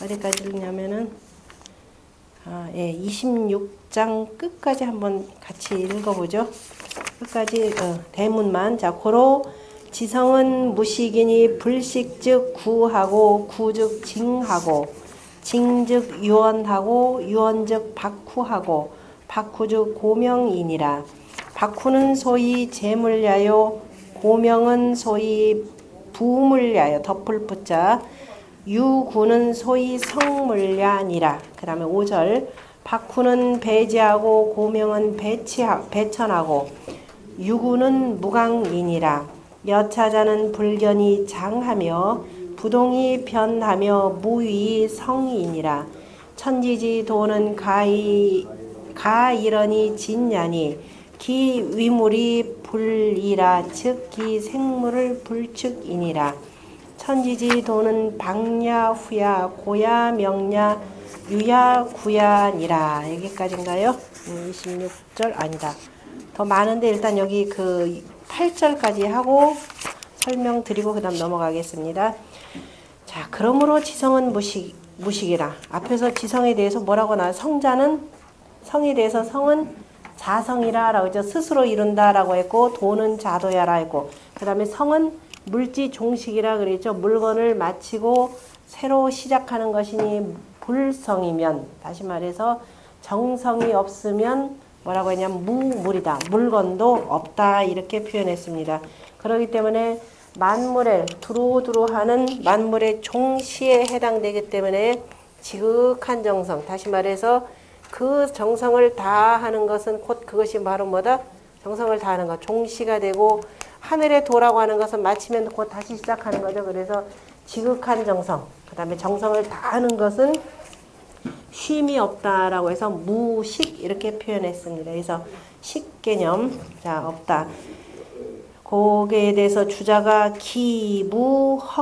어디까지 읽냐면은, 26장 끝까지 한번 같이 읽어보죠. 끝까지, 대문만. 자, 고로 지성은 무식이니 불식즉 구하고, 구즉 징하고, 징즉 유언하고, 유언즉 박후하고, 박후즉 고명이니라. 박후는 소위 재물야요, 고명은 소위 부물야요, 덮을 부자, 유구는 소위 성물야니라. 그 다음에 5절. 박후는 배제하고 고명은 배천하고 유구는 무강이니라. 여차자는 불견이 장하며 부동이 변하며 무위 성이니라. 천지지 도는 가이러니 진냐니 기 위물이 불이라 즉 기 생물을 불축이니라. 천지지 도는 방야 후야 고야 명야 유야 구야니라. 여기까지인가요? 26절 아니다. 더 많은데 일단 여기 8절까지 하고 설명드리고 그 다음 넘어가겠습니다. 자, 그러므로 지성은 무식이라. 앞에서 지성에 대해서 뭐라고 성에 대해서 성은 자성이라 라고 했죠. 스스로 이룬다 라고 했고, 도는 자도야라 했고, 그 다음에 성은 물지 종식이라 그랬죠. 물건을 마치고 새로 시작하는 것이니 불성이면, 다시 말해서 정성이 없으면 뭐라고 했냐면 무물이다. 물건도 없다. 이렇게 표현했습니다. 그렇기 때문에 만물에 두루두루하는 만물의 종시에 해당되기 때문에 지극한 정성, 다시 말해서 그 정성을 다하는 것은 곧 그것이 바로 뭐다? 정성을 다하는 것, 종시가 되고, 하늘의 도라고 하는 것은 마치면 곧 다시 시작하는 거죠. 그래서 지극한 정성, 그 다음에 정성을 다하는 것은 쉼이 없다라고 해서 무식 이렇게 표현했습니다. 그래서 식개념, 자, 없다. 거기에 대해서 주자가 기무허가하니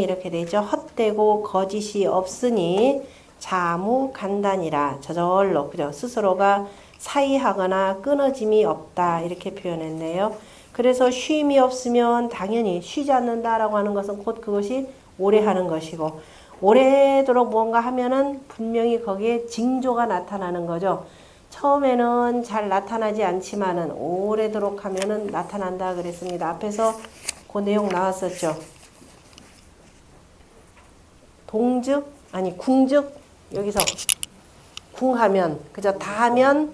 이렇게 되죠. 헛되고 거짓이 없으니 자무간단이라. 저절로, 그죠? 스스로가 사이하거나 끊어짐이 없다 이렇게 표현했네요. 그래서 쉼이 없으면 당연히 쉬지 않는다라고 하는 것은 곧 그것이 오래 하는 것이고, 오래도록 뭔가 하면은 분명히 거기에 징조가 나타나는 거죠. 처음에는 잘 나타나지 않지만은 오래도록 하면은 나타난다 그랬습니다. 앞에서 그 내용 나왔었죠. 궁즉, 여기서 궁하면, 그죠? 다하면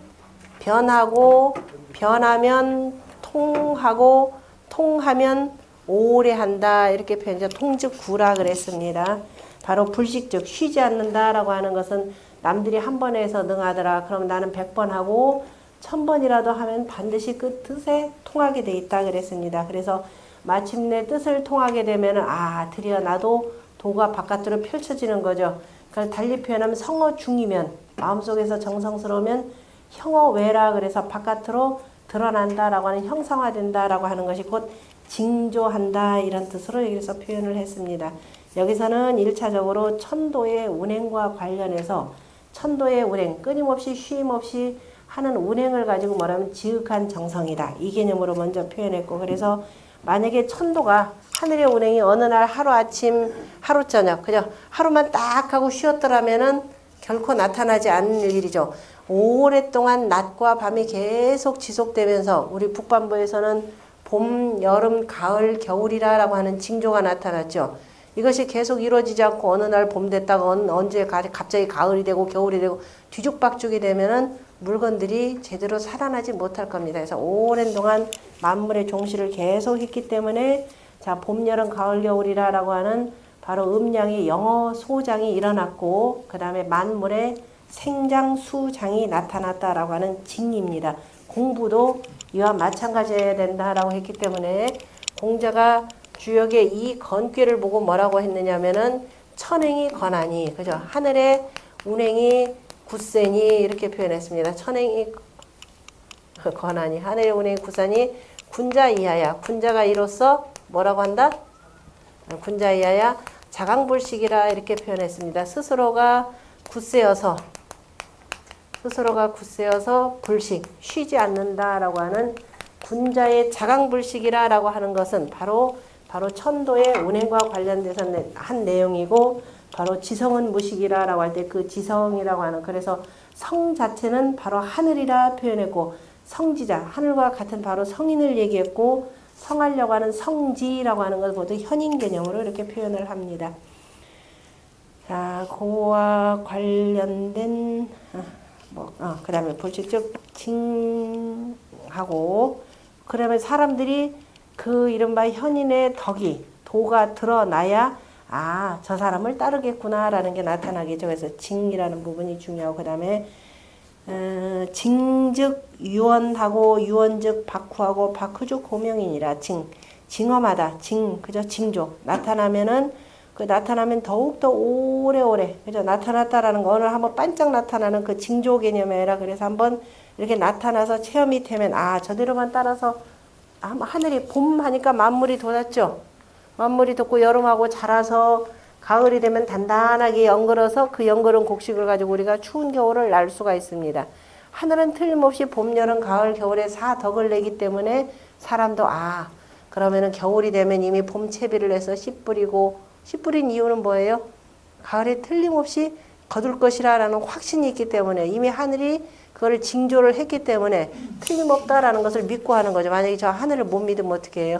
변하고, 변하면 통하고, 통하면 오래 한다 이렇게 표현해서 통즉구라 그랬습니다. 바로 불식즉 쉬지 않는다라고 하는 것은 남들이 한 번 해서 능하더라. 그럼 나는 100번 하고 1000번이라도 하면 반드시 그 뜻에 통하게 돼 있다 그랬습니다. 그래서 마침내 뜻을 통하게 되면은 드디어 나도 도가 바깥으로 펼쳐지는 거죠. 그래서 달리 표현하면 성어중이면, 마음속에서 정성스러우면 형어외라 그래서 바깥으로 드러난다라고 하는, 형상화된다라고 하는 것이 곧 징조한다 이런 뜻으로 여기서 표현을 했습니다. 여기서는 1차적으로 천도의 운행과 관련해서 천도의 운행, 끊임없이 쉼없이 하는 운행을 가지고 뭐라면 지극한 정성이다. 이 개념으로 먼저 표현했고, 그래서 만약에 천도가 하늘의 운행이 어느 날 하루아침, 하루저녁, 그죠? 하루만 딱 하고 쉬었더라면은 결코 나타나지 않는 일이죠. 오랫동안 낮과 밤이 계속 지속되면서 우리 북반부에서는 봄, 여름, 가을, 겨울이라고 하는 징조가 나타났죠. 이것이 계속 이루어지지 않고 어느 날 봄 됐다가 언제 갑자기 가을이 되고 겨울이 되고 뒤죽박죽이 되면은 물건들이 제대로 살아나지 못할 겁니다. 그래서 오랜 동안 만물의 종시를 계속 했기 때문에 자, 봄, 여름, 가을, 겨울이라고 하는 바로 음양이 영어 소장이 일어났고, 그 다음에 만물의 생장 수장이 나타났다라고 하는 징입니다. 공부도 이와 마찬가지여야 된다라고 했기 때문에 공자가 주역의 이 건꾀를 보고 뭐라고 했느냐면은 천행이 권하니, 그죠? 하늘의 운행이 굳세니 이렇게 표현했습니다. 천행이 권하니, 하늘의 운행이 굳사니 군자 이하야. 군자가 이로써 뭐라고 한다? 군자 이하야 자강불식이라 이렇게 표현했습니다. 스스로가 굳세어서 불식, 쉬지 않는다라고 하는 군자의 자강불식이라고 하는 것은 바로 바로 천도의 운행과 관련돼서 한 내용이고 바로 지성은 무식이라라고 할 때 그 지성이라고 하는 그래서 성 자체는 바로 하늘이라 표현했고 성지자 하늘과 같은 바로 성인을 얘기했고 성하려고 하는 성지라고 하는 것 모두 현인 개념으로 이렇게 표현을 합니다. 자, 그와 관련된 그 다음에 불식적 징하고 그러면 사람들이 그 이른바 현인의 덕이 도가 드러나야 저 사람을 따르겠구나 라는 게 나타나겠죠. 그래서 징이라는 부분이 중요하고 그 다음에 징즉 유언하고 유언즉 박후하고 박후즉 고명이니라. 징험하다. 그죠? 징조 나타나면 더욱더 오래오래 그죠? 나타났다라는 거 오늘 한번 반짝 나타나는 그 징조 개념이라 그래서 한번 이렇게 나타나서 체험이 되면 저대로만 따라서 하늘이 봄 하니까 만물이 돋았죠. 만물이 돋고 여름하고 자라서 가을이 되면 단단하게 연걸어서 그 연걸은 곡식을 가지고 우리가 추운 겨울을 날 수가 있습니다. 하늘은 틀림없이 봄, 여름, 가을, 겨울에 4덕을 내기 때문에 사람도 그러면은 겨울이 되면 이미 봄 채비를 해서 씨 뿌린 이유는 뭐예요? 가을에 틀림없이 거둘 것이라는 확신이 있기 때문에 이미 하늘이 그거를 징조를 했기 때문에 틀림없다라는 것을 믿고 하는 거죠. 만약에 저 하늘을 못 믿으면 어떻게 해요?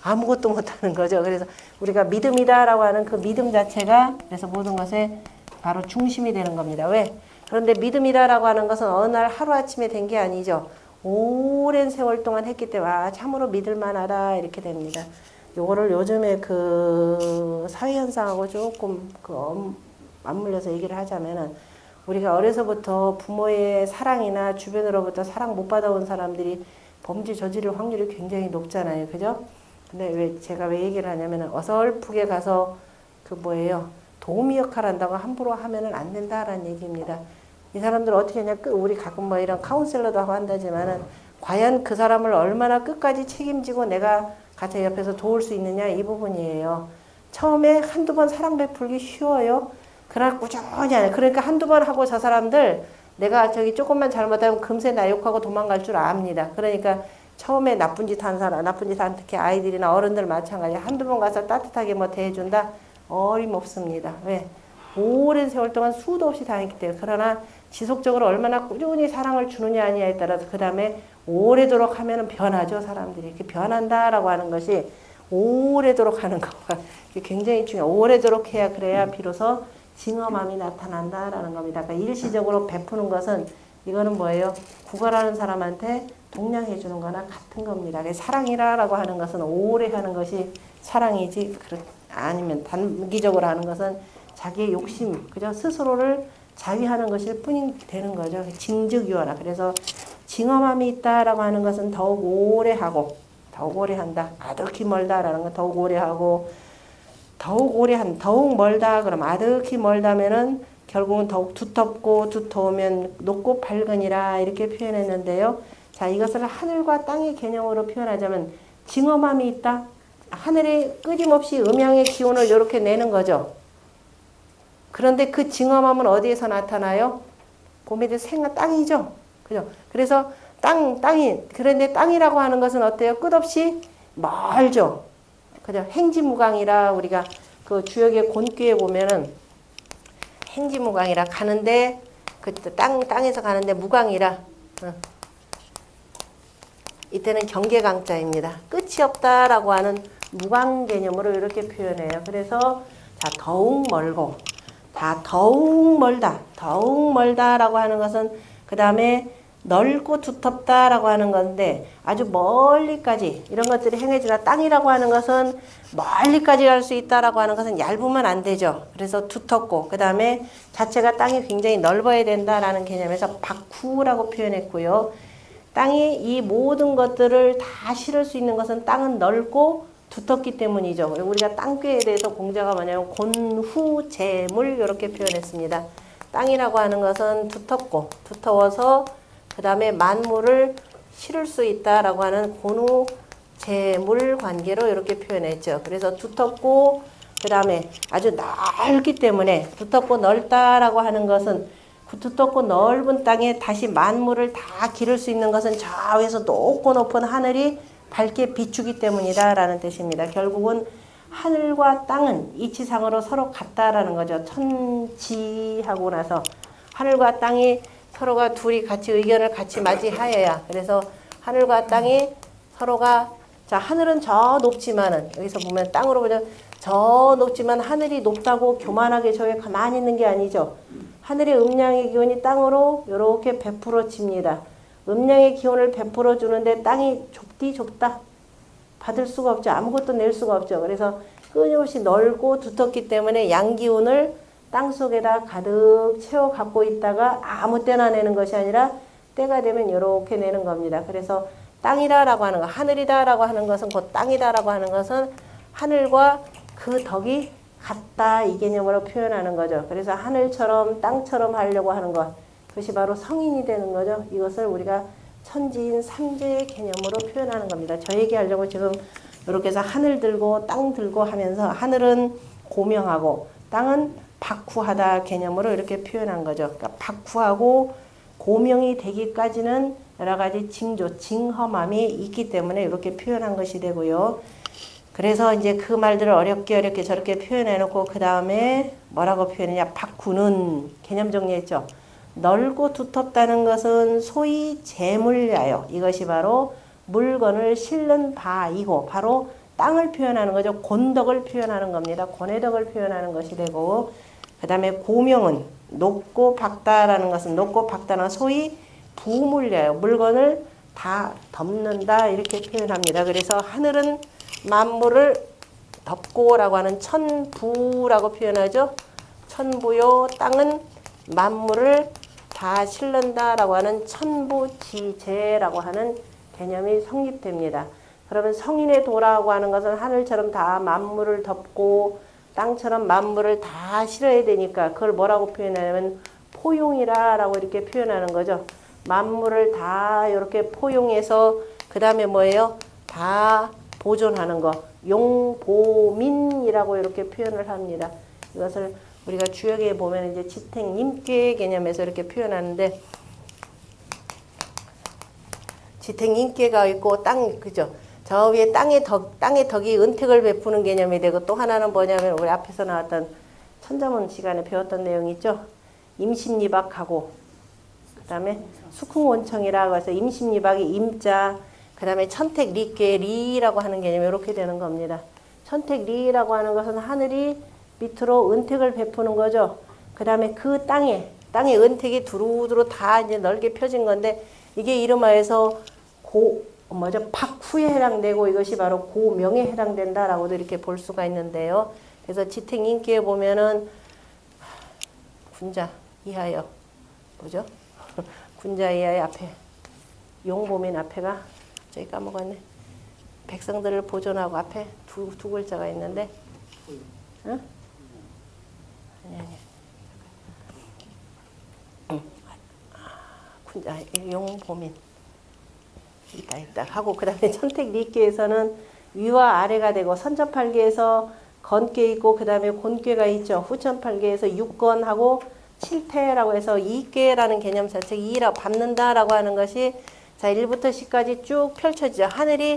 아무것도 못하는 거죠. 그래서 우리가 믿음이다라고 하는 그 믿음 자체가 그래서 모든 것에 바로 중심이 되는 겁니다. 왜? 그런데 믿음이다라고 하는 것은 어느 날 하루아침에 된 게 아니죠. 오랜 세월 동안 했기 때문에 참으로 믿을만하다 이렇게 됩니다. 요거를 요즘에 그 사회현상하고 조금 맞물려서 얘기를 하자면은 우리가 어려서부터 부모의 사랑이나 주변으로부터 사랑 못 받아온 사람들이 범죄 저지를 확률이 굉장히 높잖아요. 그죠? 근데 제가 왜 얘기를 하냐면은 어설프게 가서 도우미 역할 한다고 함부로 하면은 안 된다라는 얘기입니다. 이 사람들 어떻게 하냐, 우리 가끔 이런 카운셀러도 하고 한다지만은 과연 그 사람을 얼마나 끝까지 책임지고 내가 같이 옆에서 도울 수 있느냐 이 부분이에요. 처음에 한두 번 사랑 베풀기 쉬워요. 그러나 꾸준히 하네. 그러니까 한두 번 하고 저 사람들 내가 조금만 잘못하면 금세 나 욕하고 도망갈 줄 압니다. 그러니까 처음에 나쁜 짓 한 사람, 특히 아이들이나 어른들 마찬가지 한두 번 가서 따뜻하게 대해준다? 어림없습니다. 왜? 오랜 세월 동안 수도 없이 다녔기 때문에. 그러나 지속적으로 얼마나 꾸준히 사랑을 주느냐 아니냐에 따라서 그 다음에 오래도록 하면은 변하죠. 사람들이. 이렇게 변한다라고 하는 것이 오래도록 하는 거가 굉장히 중요해요. 오래도록 해야 그래야 비로소 징험함이 나타난다라는 겁니다. 그러니까 일시적으로 베푸는 것은 이거는 뭐예요? 구걸하는 사람한테 동냥해 주는 거나 같은 겁니다. 사랑이라고 하는 것은 오래 하는 것이 사랑이지 아니면 단기적으로 하는 것은 자기의 욕심, 그죠? 스스로를 자위하는 것일 뿐이 되는 거죠. 징즉유언하. 그래서 징험함이 있다라고 하는 것은 더욱 오래 하고 더욱 오래 한다. 아득히 멀다라는 건 더욱 오래 하고 더욱 멀다. 그럼 아득히 멀다면은 결국은 더욱 두텁고 두터우면 높고 밝으니라 이렇게 표현했는데요. 자, 이것을 하늘과 땅의 개념으로 표현하자면 징험함이 있다. 하늘에 끊임없이 음양의 기운을 이렇게 내는 거죠. 그런데 그 징험함은 어디에서 나타나요? 봄에 땅이죠. 그죠? 그래서 그런데 땅이라고 하는 것은 어때요? 끝없이 멀죠. 그죠? 행지무강이라 우리가 그 주역의 곤귀에 보면은 행지무강이라 가는데 땅에서 가는데 무강이라 이때는 경계강자입니다. 끝이 없다라고 하는 무강 개념으로 이렇게 표현해요. 그래서 더욱 멀고 더욱 멀다라고 하는 것은 그 다음에 넓고 두텁다라고 하는 건데 아주 멀리까지 이런 것들이 행해지나 땅이라고 하는 것은 멀리까지 갈 수 있다라고 하는 것은 얇으면 안 되죠. 그래서 두텁고 그 다음에 자체가 땅이 굉장히 넓어야 된다라는 개념에서 박후라고 표현했고요. 땅이 이 모든 것들을 다 실을 수 있는 것은 땅은 넓고 두텁기 때문이죠. 우리가 땅괴에 대해서 공자가 뭐냐면 곤후재물 이렇게 표현했습니다. 땅이라고 하는 것은 두터워서 그 다음에 만물을 실을 수 있다라고 하는 곤후재물 관계로 이렇게 표현했죠. 그래서 두텁고 그 다음에 아주 넓기 때문에 두텁고 넓다라고 하는 것은 두텁고 넓은 땅에 다시 만물을 다 기를 수 있는 것은 저 위에서 높고 높은 하늘이 밝게 비추기 때문이다라는 뜻입니다. 결국은 하늘과 땅은 이치상으로 서로 같다라는 거죠. 천지하고 나서 하늘과 땅이 서로가 둘이 같이 의견을 같이 맞이하여야, 그래서 하늘과 땅이 서로가, 자, 하늘은 저 높지만은, 여기서 보면 땅으로 보면 저 높지만 하늘이 높다고 교만하게 저기 가만히 있는 게 아니죠. 하늘의 음양의 기운이 땅으로 이렇게 베풀어집니다. 음양의 기운을 베풀어 주는데 땅이 좁다. 받을 수가 없죠. 아무것도 낼 수가 없죠. 그래서 끊임없이 넓고 두텁기 때문에 양기운을 땅 속에다 가득 채워 갖고 있다가 아무 때나 내는 것이 아니라 때가 되면 이렇게 내는 겁니다. 그래서 땅이다라고 하는 거, 하늘이다라고 하는 것은 곧 땅이다라고 하는 것은 하늘과 그 덕이 같다, 이 개념으로 표현하는 거죠. 그래서 하늘처럼 땅처럼 하려고 하는 것, 그것이 바로 성인이 되는 거죠. 이것을 우리가 천지인 삼재의 개념으로 표현하는 겁니다. 저 얘기하려고 지금 이렇게 해서 하늘 들고 땅 들고 하면서 하늘은 고명하고 땅은 박후하다 개념으로 이렇게 표현한 거죠. 그러니까 박후하고 고명이 되기까지는 여러 가지 징조, 징험함이 있기 때문에 이렇게 표현한 것이 되고요. 그래서 이제 그 말들을 어렵게 저렇게 표현해놓고 그 다음에 뭐라고 표현했냐. 박후는 개념 정리했죠. 넓고 두텁다는 것은 소위 재물야요. 이것이 바로 물건을 실는 바이고 바로 땅을 표현하는 거죠. 곤덕을 표현하는 겁니다. 고뇌덕을 표현하는 것이 되고, 그 다음에 고명은 높고 박다라는 것은, 높고 박다는 소위 부물야요. 물건을 다 덮는다, 이렇게 표현합니다. 그래서 하늘은 만물을 덮고라고 하는 천부라고 표현하죠. 천부요. 땅은 만물을 다 실른다라고 하는 천부지재라고 하는 개념이 성립됩니다. 그러면 성인의 도라고 하는 것은 하늘처럼 다 만물을 덮고 땅처럼 만물을 다 실어야 되니까 그걸 뭐라고 표현하냐면 포용이라라고 이렇게 표현하는 거죠. 만물을 다 이렇게 포용해서 그 다음에 뭐예요? 다 보존하는 거. 용보민이라고 이렇게 표현을 합니다. 이것을 우리가 주역에 보면 이제 지택님께 개념에서 이렇게 표현하는데, 지택님께가 있고 땅, 그죠? 저 위에 땅의 덕이 은택을 베푸는 개념이 되고, 또 하나는 뭐냐면 우리 앞에서 나왔던 천자문 시간에 배웠던 내용이 있죠. 임심리박하고 그 다음에 수쿵원청이라고 해서 임심리박이 임자, 그 다음에 천택리께 리라고 하는 개념이 이렇게 되는 겁니다. 천택리라고 하는 것은 하늘이 밑으로 은택을 베푸는 거죠. 그 다음에 그 땅에 은택이 두루두루 다 이제 넓게 펴진 건데, 이게 이름하여서 박후에 해당되고 이것이 바로 고명에 해당된다라고도 이렇게 볼 수가 있는데요. 그래서 지택인기에 보면은 군자 이하여 뭐죠? 군자 이하여 앞에 용보민 앞에가 갑자기 까먹었네. 백성들을 보존하고 앞에 두 글자가 있는데, 응? 아니. 군자 용보민 있다 하고, 그 다음에 천택리께에서는 위와 아래가 되고, 선천팔계에서 건괴 있고 그 다음에 곤괴가 있죠. 후천팔계에서 육건하고 칠태라고 해서 이괴라는 개념 자체, 이라고 밟는다라고 하는 것이 자 1부터 10까지 쭉 펼쳐지죠. 하늘이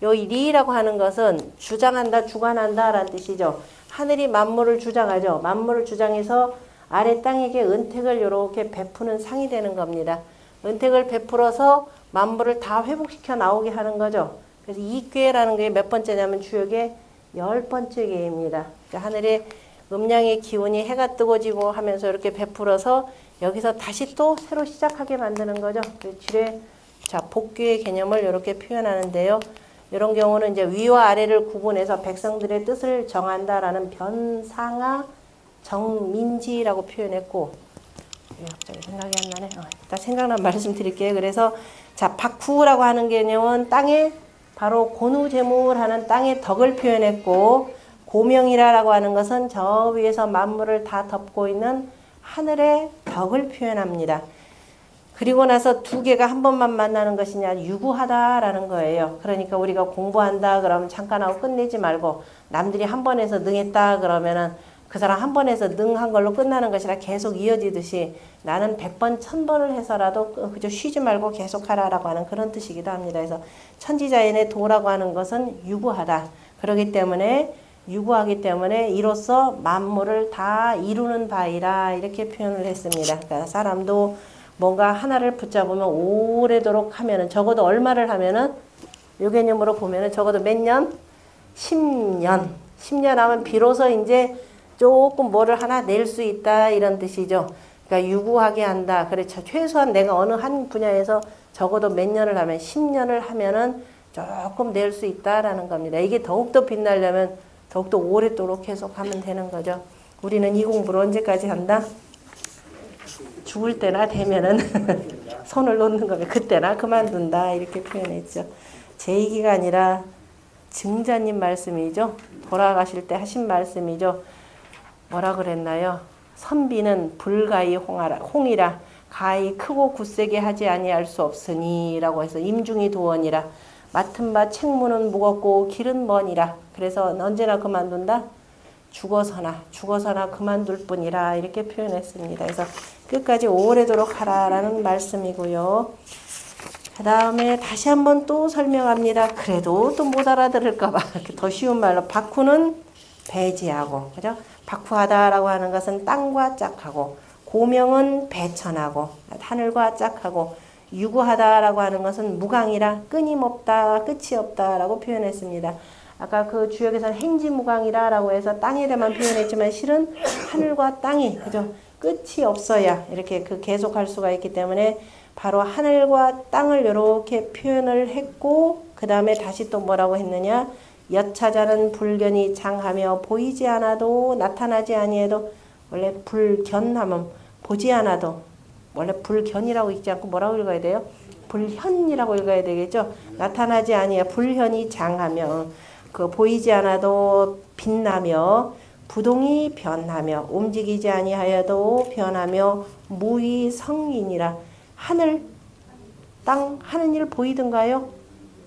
요 리라고 하는 것은 주장한다, 주관한다 라는 뜻이죠. 하늘이 만물을 주장하죠. 만물을 주장해서 아래 땅에게 은택을 이렇게 베푸는 상이 되는 겁니다. 은택을 베풀어서 만물을 다 회복시켜 나오게 하는 거죠. 그래서 이괴라는 게 몇 번째냐면 주역의 10번째 궤입니다. 하늘의 음양의 기운이 해가 뜨고 지고 하면서 이렇게 베풀어서 여기서 다시 또 새로 시작하게 만드는 거죠. 지뢰, 자, 복귀의 개념을 이렇게 표현하는데요. 이런 경우는 이제 위와 아래를 구분해서 백성들의 뜻을 정한다라는 변상하 정민지라고 표현했고, 갑자기 생각이 안 나네. 일단 생각난 말씀 드릴게요. 그래서 자, 박후라고 하는 개념은 땅에 바로 곤우재물하는 땅의 덕을 표현했고, 고명이라고 하는 것은 저 위에서 만물을 다 덮고 있는 하늘의 덕을 표현합니다. 그리고 나서 두 개가 한 번만 만나는 것이냐, 유구하다라는 거예요. 그러니까 우리가 공부한다 그러면 잠깐 하고 끝내지 말고, 남들이 한 번 해서 능했다 그러면은 그 사람 한 번 해서 능한 걸로 끝나는 것이라 계속 이어지듯이 나는 100번, 1000번을 해서라도 그저 쉬지 말고 계속 하라라고 하는 그런 뜻이기도 합니다. 그래서 천지자연의 도라고 하는 것은 유구하다. 그렇기 때문에 유구하기 때문에 이로써 만물을 다 이루는 바이라 이렇게 표현을 했습니다. 그러니까 사람도 뭔가 하나를 붙잡으면 오래도록 하면은 적어도 얼마를 하면은 요 개념으로 보면은 적어도 몇 년? 10년. 10년 하면 비로소 이제 조금 뭐를 하나 낼 수 있다 이런 뜻이죠. 그러니까 유구하게 한다. 그렇죠. 최소한 내가 어느 한 분야에서 적어도 몇 년을 하면 10년을 하면은 조금 낼 수 있다라는 겁니다. 이게 더욱더 빛나려면 더욱더 오랫도록 계속 하면 되는 거죠. 우리는 이 공부를 언제까지 한다? 죽을 때나 되면은 손을 놓는 거면 그때나 그만둔다 이렇게 표현했죠. 제 얘기가 아니라 증자님 말씀이죠. 돌아가실 때 하신 말씀이죠. 뭐라 그랬나요? 선비는 불가히 홍이라 가히 크고 굳세게 하지 아니할 수 없으니 라고 해서 임중이 도원이라 맡은 바 책무는 무겁고 길은 머니라. 그래서 언제나 그만둔다? 죽어서나 그만둘 뿐이라 이렇게 표현했습니다. 그래서 끝까지 오래도록 하라라는 말씀이고요. 그 다음에 다시 한번 또 설명합니다. 그래도 또 못 알아들을까봐 더 쉬운 말로 박후는 배지하고, 그죠? 박후하다라고 하는 것은 땅과 짝하고, 고명은 배천하고, 하늘과 짝하고, 유구하다라고 하는 것은 무강이라 끊임없다, 끝이 없다라고 표현했습니다. 아까 그 주역에서는 행지무강이라라고 해서 땅에 대만 표현했지만 실은 하늘과 땅이, 그죠? 끝이 없어야 이렇게 그 계속할 수가 있기 때문에 바로 하늘과 땅을 이렇게 표현을 했고, 그 다음에 다시 또 뭐라고 했느냐? 여차자는 불견이 장하며 보이지 않아도 나타나지 아니해도, 원래 불견하면 보지 않아도, 원래 불견이라고 읽지 않고 뭐라고 읽어야 돼요? 불현이라고 읽어야 되겠죠? 나타나지 아니해 불현이 장하며, 그 보이지 않아도 빛나며, 부동이 변하며, 움직이지 아니하여도 변하며, 무의성이니라. 하늘, 땅, 하는 일 보이던가요?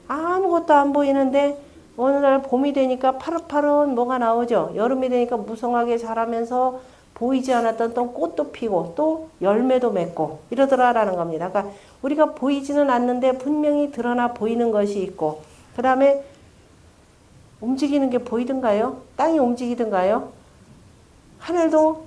아무것도 안 보이는데 어느 날 봄이 되니까 파릇파릇 뭐가 나오죠. 여름이 되니까 무성하게 자라면서 보이지 않았던 또 꽃도 피고 또 열매도 맺고 이러더라라는 겁니다. 그러니까 우리가 보이지는 않는데 분명히 드러나 보이는 것이 있고, 그 다음에 움직이는 게 보이던가요? 땅이 움직이던가요? 하늘도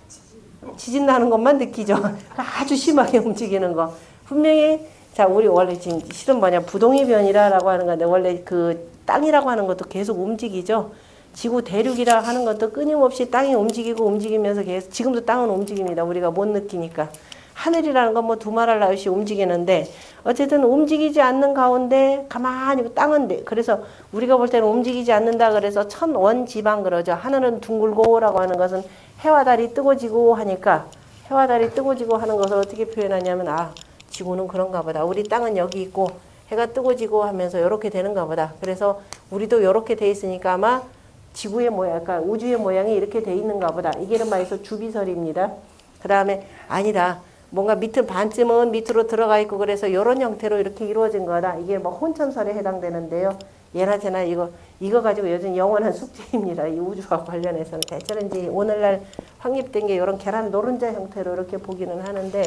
지진 나는 것만 느끼죠. 아주 심하게 움직이는 거. 분명히, 자, 우리 원래 지금 실은 뭐냐, 부동의 변이라고 하는 건데, 원래 그 땅이라고 하는 것도 계속 움직이죠. 지구 대륙이라 하는 것도 끊임없이 땅이 움직이고 움직이면서 계속, 지금도 땅은 움직입니다. 우리가 못 느끼니까. 하늘이라는 건 뭐 두말할 나위 없이 움직이는데, 어쨌든 움직이지 않는 가운데 가만히 땅은, 그래서 우리가 볼 때는 움직이지 않는다 그래서 천원지방 그러죠. 하늘은 둥글고라고 하는 것은 해와 달이 뜨고 지고 하니까, 해와 달이 뜨고 지고 하는 것을 어떻게 표현하냐면, 아, 지구는 그런가 보다. 우리 땅은 여기 있고 해가 뜨고 지고 하면서 이렇게 되는가 보다. 그래서 우리도 이렇게 돼 있으니까 아마 지구의 모양, 그러니까 우주의 모양이 이렇게 돼 있는가 보다. 이게 말해서 주비설입니다. 그 다음에 아니다. 뭔가 밑을 반쯤은 밑으로 들어가 있고 그래서 이런 형태로 이렇게 이루어진 거다. 이게 뭐 혼천설에 해당되는데요. 예나 제나 이거 가지고 요즘 영원한 숙제입니다. 이 우주와 관련해서는. 대체로 이제 오늘날 확립된 게 이런 계란 노른자 형태로 이렇게 보기는 하는데,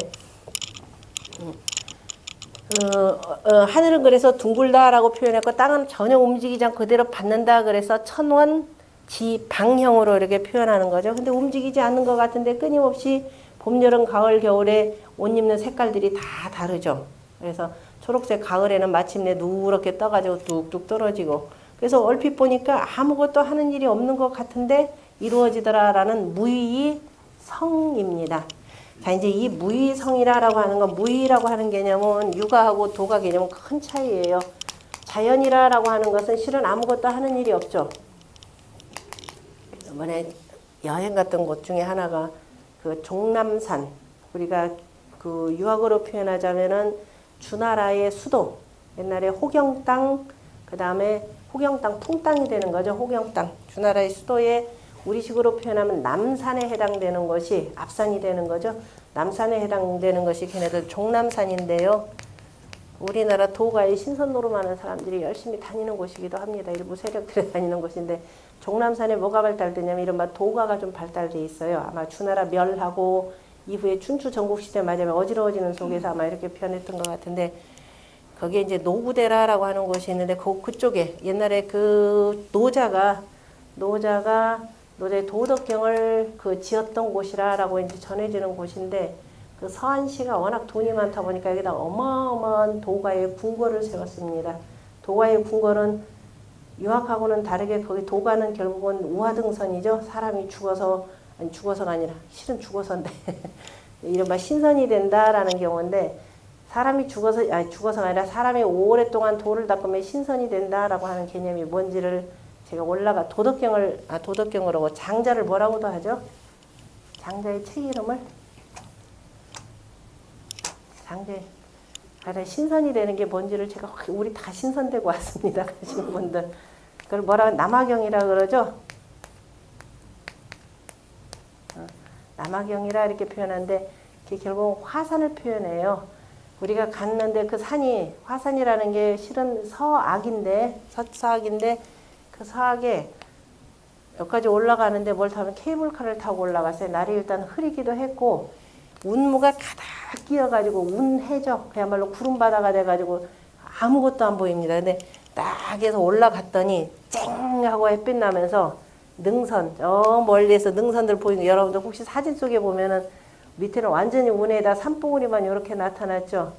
하늘은 그래서 둥글다라고 표현했고, 땅은 전혀 움직이지 않고 그대로 받는다 그래서 천원지방형으로 이렇게 표현하는 거죠. 근데 움직이지 않는 것 같은데 끊임없이 봄, 여름, 가을, 겨울에 옷 입는 색깔들이 다 다르죠. 그래서 초록색 가을에는 마침내 누렇게 떠가지고 뚝뚝 떨어지고, 그래서 얼핏 보니까 아무것도 하는 일이 없는 것 같은데 이루어지더라라는 무의성입니다. 자, 이제 이 무의성이라고 하는 건, 무의라고 하는 개념은 육아하고 도가 개념은 큰 차이예요. 자연이라고 하는 것은 실은 아무것도 하는 일이 없죠. 이번에 여행 갔던 곳 중에 하나가 그 종남산, 우리가 그 유학으로 표현하자면은 주나라의 수도, 옛날에 호경 땅, 그 다음에 호경 땅, 풍땅이 되는 거죠. 호경 땅, 주나라의 수도에 우리식으로 표현하면 남산에 해당되는 것이 앞산이 되는 거죠. 남산에 해당되는 것이 걔네들 종남산인데요. 우리나라 도가에 신선 노름하는 사람들이 열심히 다니는 곳이기도 합니다. 일부 세력들이 다니는 곳인데 종남산에 뭐가 발달되냐면 이른바 도가가 좀 발달돼 있어요. 아마 주나라 멸하고 이후에 춘추 전국시대 맞으면 어지러워지는 속에서 아마 이렇게 변했던 것 같은데 거기에 이제 노구대라라고 하는 곳이 있는데 그쪽에 옛날에 그 노자의 도덕경을 지었던 곳이라고 이제 전해지는 곳인데 그 서안시가 워낙 돈이 많다 보니까 여기다 어마어마한 도가의 궁궐을 세웠습니다. 도가의 궁궐은 유학하고는 다르게 거기 도가는 결국은 우화등선이죠. 사람이 아니 죽어서가 아니라 실은 죽어서인데 이른바 신선이 된다라는 경우인데 죽어서가 아니라 사람이 오랫동안 돌을 닦으면 신선이 된다라고 하는 개념이 뭔지를 제가 도덕경으로 장자를 뭐라고도 하죠? 장자의 책 이름을 신선이 되는 게 뭔지를 제가 우리 다 신선되고 왔습니다. 가신 분들. 그걸 남화경이라 그러죠? 남화경이라 이렇게 표현하는데 그게 결국 화산을 표현해요. 우리가 갔는데 그 산이 화산이라는 게 실은 서악인데 그 서악에 여기까지 올라가는데 뭘 타면 케이블카를 타고 올라갔어요. 날이 일단 흐리기도 했고 운무가 가득 끼어가지고 운해적 그야말로 구름바다가 돼가지고 아무것도 안 보입니다. 근데 딱 해서 올라갔더니 쨍 하고 햇빛 나면서 능선 저 멀리에서 능선들 보이는 거 여러분들 혹시 사진 속에 보면은 밑에는 완전히 운에다 산봉우리만 이렇게 나타났죠.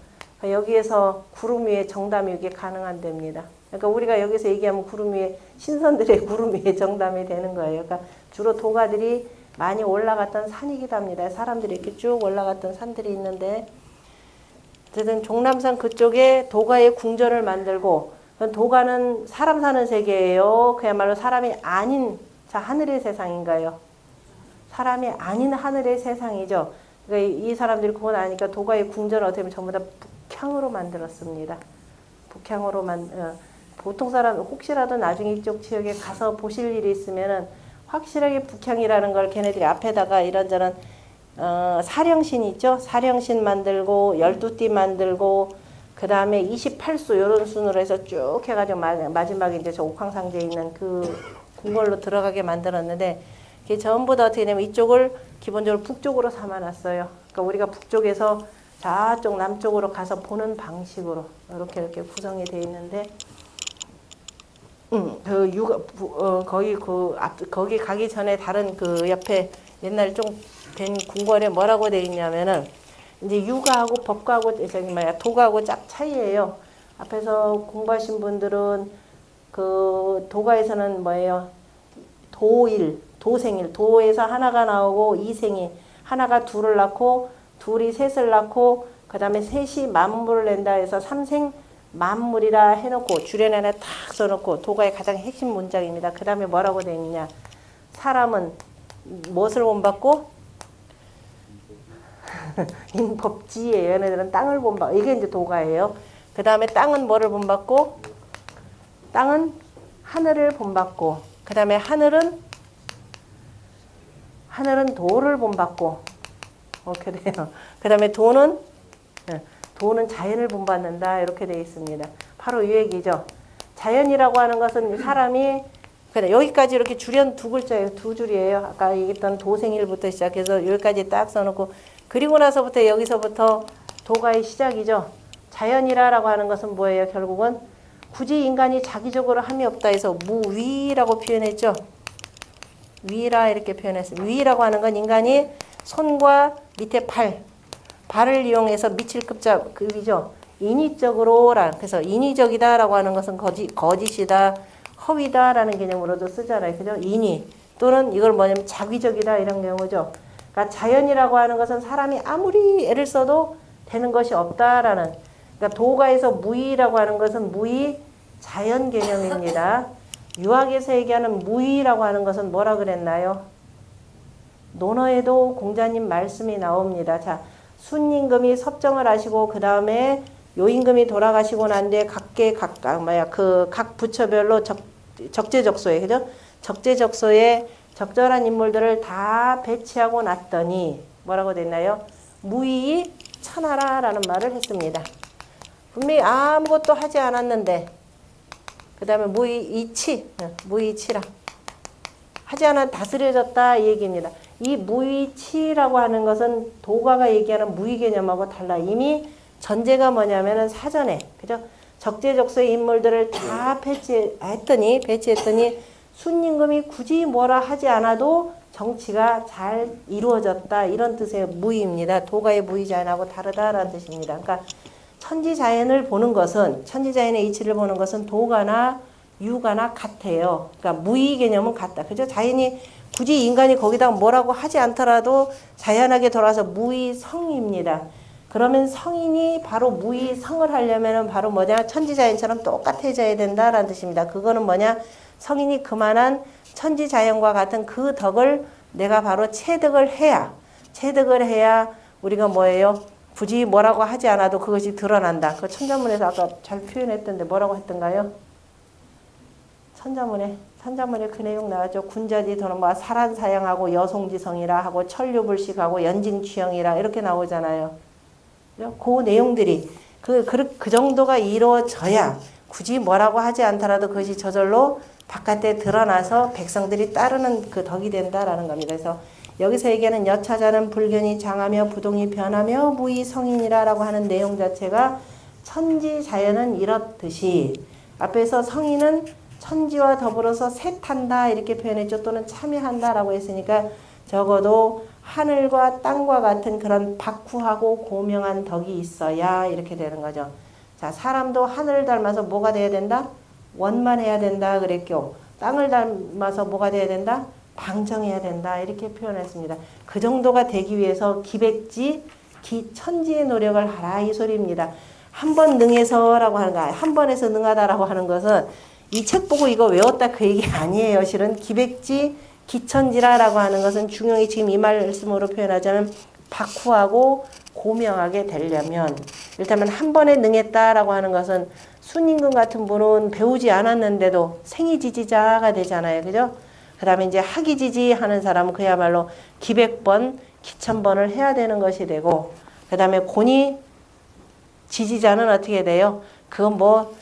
여기에서 구름 위에 정담이 이게 가능한 데입니다. 그러니까 우리가 여기서 얘기하면 구름 위에 신선들의 구름 위에 정담이 되는 거예요. 그러니까 주로 도가들이 많이 올라갔던 산이기도 합니다. 사람들이 이렇게 쭉 올라갔던 산들이 있는데 어쨌든 종남산 그쪽에 도가의 궁전을 만들고 도가는 사람 사는 세계예요. 그야말로 사람이 아닌 하늘의 세상인가요? 사람이 아닌 하늘의 세상이죠. 그러니까 이 사람들이 그건 아니까 도가의 궁전을 어떻게 보면 전부 다 북향으로 만들었습니다. 보통 사람 혹시라도 나중에 이쪽 지역에 가서 보실 일이 있으면은 확실하게 북향이라는 걸 걔네들이 앞에다가 이런저런 사령신 있죠? 사령신 만들고 12띠 만들고 그 다음에 28수 이런 순으로 해서 쭉 해가지고 마지막에 이제 저 옥황상제에 있는 그 궁궐로 들어가게 만들었는데 그게 전부 다 어떻게 되냐면 이쪽을 기본적으로 북쪽으로 삼아놨어요. 그러니까 우리가 북쪽에서 저쪽 남쪽으로 가서 보는 방식으로 이렇게 구성이 되어 있는데 거기 가기 전에 다른 그 옆에 옛날 좀 된 궁궐에 뭐라고 되어 있냐면은 이제 유가하고 법가하고 도가하고 짝 차이예요. 앞에서 공부하신 분들은 그 도가에서는 뭐예요? 도생일, 도에서 하나가 나오고 이생이 하나가 둘을 낳고 둘이 셋을 낳고 그 다음에 셋이 만물을 낸다 해서 삼생 만물이라 해놓고 주례 하나 탁 써놓고 도가의 가장 핵심 문장입니다. 그 다음에 뭐라고 되어 있느냐? 사람은 무엇을 본받고? 인법지예요. 얘네들은 땅을 본받고 이게 이제 도가예요. 그 다음에 땅은 뭐를 본받고? 땅은 하늘을 본받고 그 다음에 하늘은 도를 본받고 이렇게 돼요. 그 다음에 도는 자연을 본받는다 이렇게 되어 있습니다. 바로 이 얘기죠. 자연이라고 하는 것은 사람이 그냥 여기까지 이렇게 줄연 두 글자예요. 두 줄이에요. 아까 얘기했던 도생일부터 시작해서 여기까지 딱 써놓고 그리고 나서부터 여기서부터 도가의 시작이죠. 자연이라고 하는 것은 뭐예요? 결국은 굳이 인간이 자기적으로 함이 없다 해서 무위라고 표현했죠. 위라 이렇게 표현했어요. 위라고 하는 건 인간이 손과 밑에 발을 이용해서 미칠 급이죠. 인위적으로라. 그래서 인위적이다라고 하는 것은 거짓이다, 허위다라는 개념으로도 쓰잖아요. 그죠? 인위 또는 이걸 뭐냐면 자기적이다 이런 경우죠. 그러니까 자연이라고 하는 것은 사람이 아무리 애를 써도 되는 것이 없다라는. 그러니까 도가에서 무의라고 하는 것은 무의 자연 개념입니다. 유학에서 얘기하는 무의라고 하는 것은 뭐라 그랬나요? 논어에도 공자님 말씀이 나옵니다. 자, 순임금이 섭정을 하시고 그 다음에 요임금이 돌아가시고 난 뒤에 각 부처별로 적재적소에 그죠? 적재적소에 적절한 인물들을 다 배치하고 났더니 뭐라고 됐나요? 무의히 천하라라는 말을 했습니다. 분명히 아무것도 하지 않았는데 그 다음에 무의치, 무의치라 하지 않아 다스려졌다 이 얘기입니다. 이 무의치라고 하는 것은 도가가 얘기하는 무의 개념하고 달라. 이미 전제가 뭐냐면은 사전에 그죠? 적재적소의 인물들을 다 배치했더니 순임금이 굳이 뭐라 하지 않아도 정치가 잘 이루어졌다 이런 뜻의 무의입니다. 도가의 무의자연하고 다르다라는 뜻입니다. 그러니까 천지자연을 보는 것은 천지자연의 이치를 보는 것은 도가나 유가나 같아요. 그러니까 무의 개념은 같다. 그죠? 자연이 굳이 인간이 거기다 뭐라고 하지 않더라도 자연하게 돌아서 무의성입니다. 그러면 성인이 바로 무의성을 하려면은 바로 뭐냐? 천지자연처럼 똑같아져야 된다라는 뜻입니다. 그거는 뭐냐? 성인이 그만한 천지자연과 같은 그 덕을 내가 바로 체득을 해야 우리가 뭐예요? 굳이 뭐라고 하지 않아도 그것이 드러난다. 그 천자문에서 아까 잘 표현했던데 뭐라고 했던가요? 천자문에 그 내용 나왔죠. 군자지 도는 뭐 사란사양하고 여송지성이라 하고 천류불식하고 연징취형이라 이렇게 나오잖아요. 그 내용들이 그 정도가 이루어져야 굳이 뭐라고 하지 않더라도 그것이 저절로 바깥에 드러나서 백성들이 따르는 그 덕이 된다라는 겁니다. 그래서 여기서 얘기하는 여차자는 불견이 장하며 부동이 변하며 무의성인이라고 하는 내용 자체가 천지자연은 이렇듯이 앞에서 성인은 천지와 더불어서 셋한다 이렇게 표현했죠. 또는 참여한다라고 했으니까 적어도 하늘과 땅과 같은 그런 박후하고 고명한 덕이 있어야 이렇게 되는 거죠. 자, 사람도 하늘을 닮아서 뭐가 돼야 된다? 원만해야 된다 그랬죠. 땅을 닮아서 뭐가 돼야 된다? 방정해야 된다 이렇게 표현했습니다. 그 정도가 되기 위해서 기백지 기천지의 노력을 하라 이 소리입니다. 한 번 능해서라고 하는 거, 한 번에서 능하다라고 하는 것은 이 책 보고 이거 외웠다 그 얘기 아니에요. 실은 기백지 기천지라라고 하는 것은 중용이 지금 이 말씀으로 표현하자면 박후하고 고명하게 되려면 일단은 한 번에 능했다라고 하는 것은 순임금 같은 분은 배우지 않았는데도 생이지지자가 되잖아요. 그죠? 그 다음에 이제 학이지지 하는 사람은 그야말로 기백번, 기천번을 해야 되는 것이 되고 그 다음에 곤이 지지자는 어떻게 돼요? 그건 뭐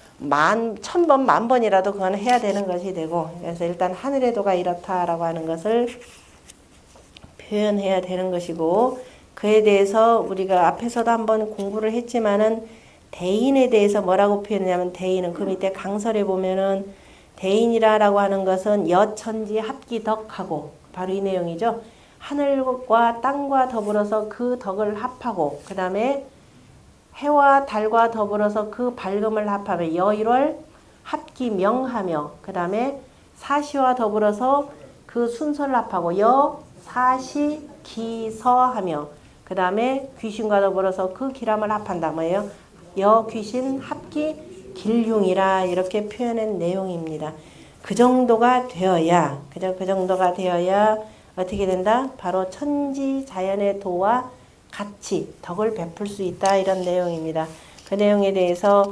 천번, 만번이라도 그건 해야 되는 것이 되고 그래서 일단 하늘의 도가 이렇다라고 하는 것을 표현해야 되는 것이고 그에 대해서 우리가 앞에서도 한번 공부를 했지만은 대인에 대해서 뭐라고 표현하냐면 대인은 그 밑에 강설에 보면은 대인이라고 하는 것은 여천지 합기덕하고 바로 이 내용이죠. 하늘과 땅과 더불어서 그 덕을 합하고 그 다음에 해와 달과 더불어서 그 밝음을 합하며 여일월 합기명하며 그 다음에 사시와 더불어서 그 순서를 합하고 여사시 기서하며 그 다음에 귀신과 더불어서 그 기람을 합한다. 뭐예요? 여귀신 합기 길흉이라 이렇게 표현한 내용입니다. 그 정도가 되어야 그 정도가 되어야 어떻게 된다? 바로 천지자연의 도와 같이 덕을 베풀 수 있다 이런 내용입니다. 그 내용에 대해서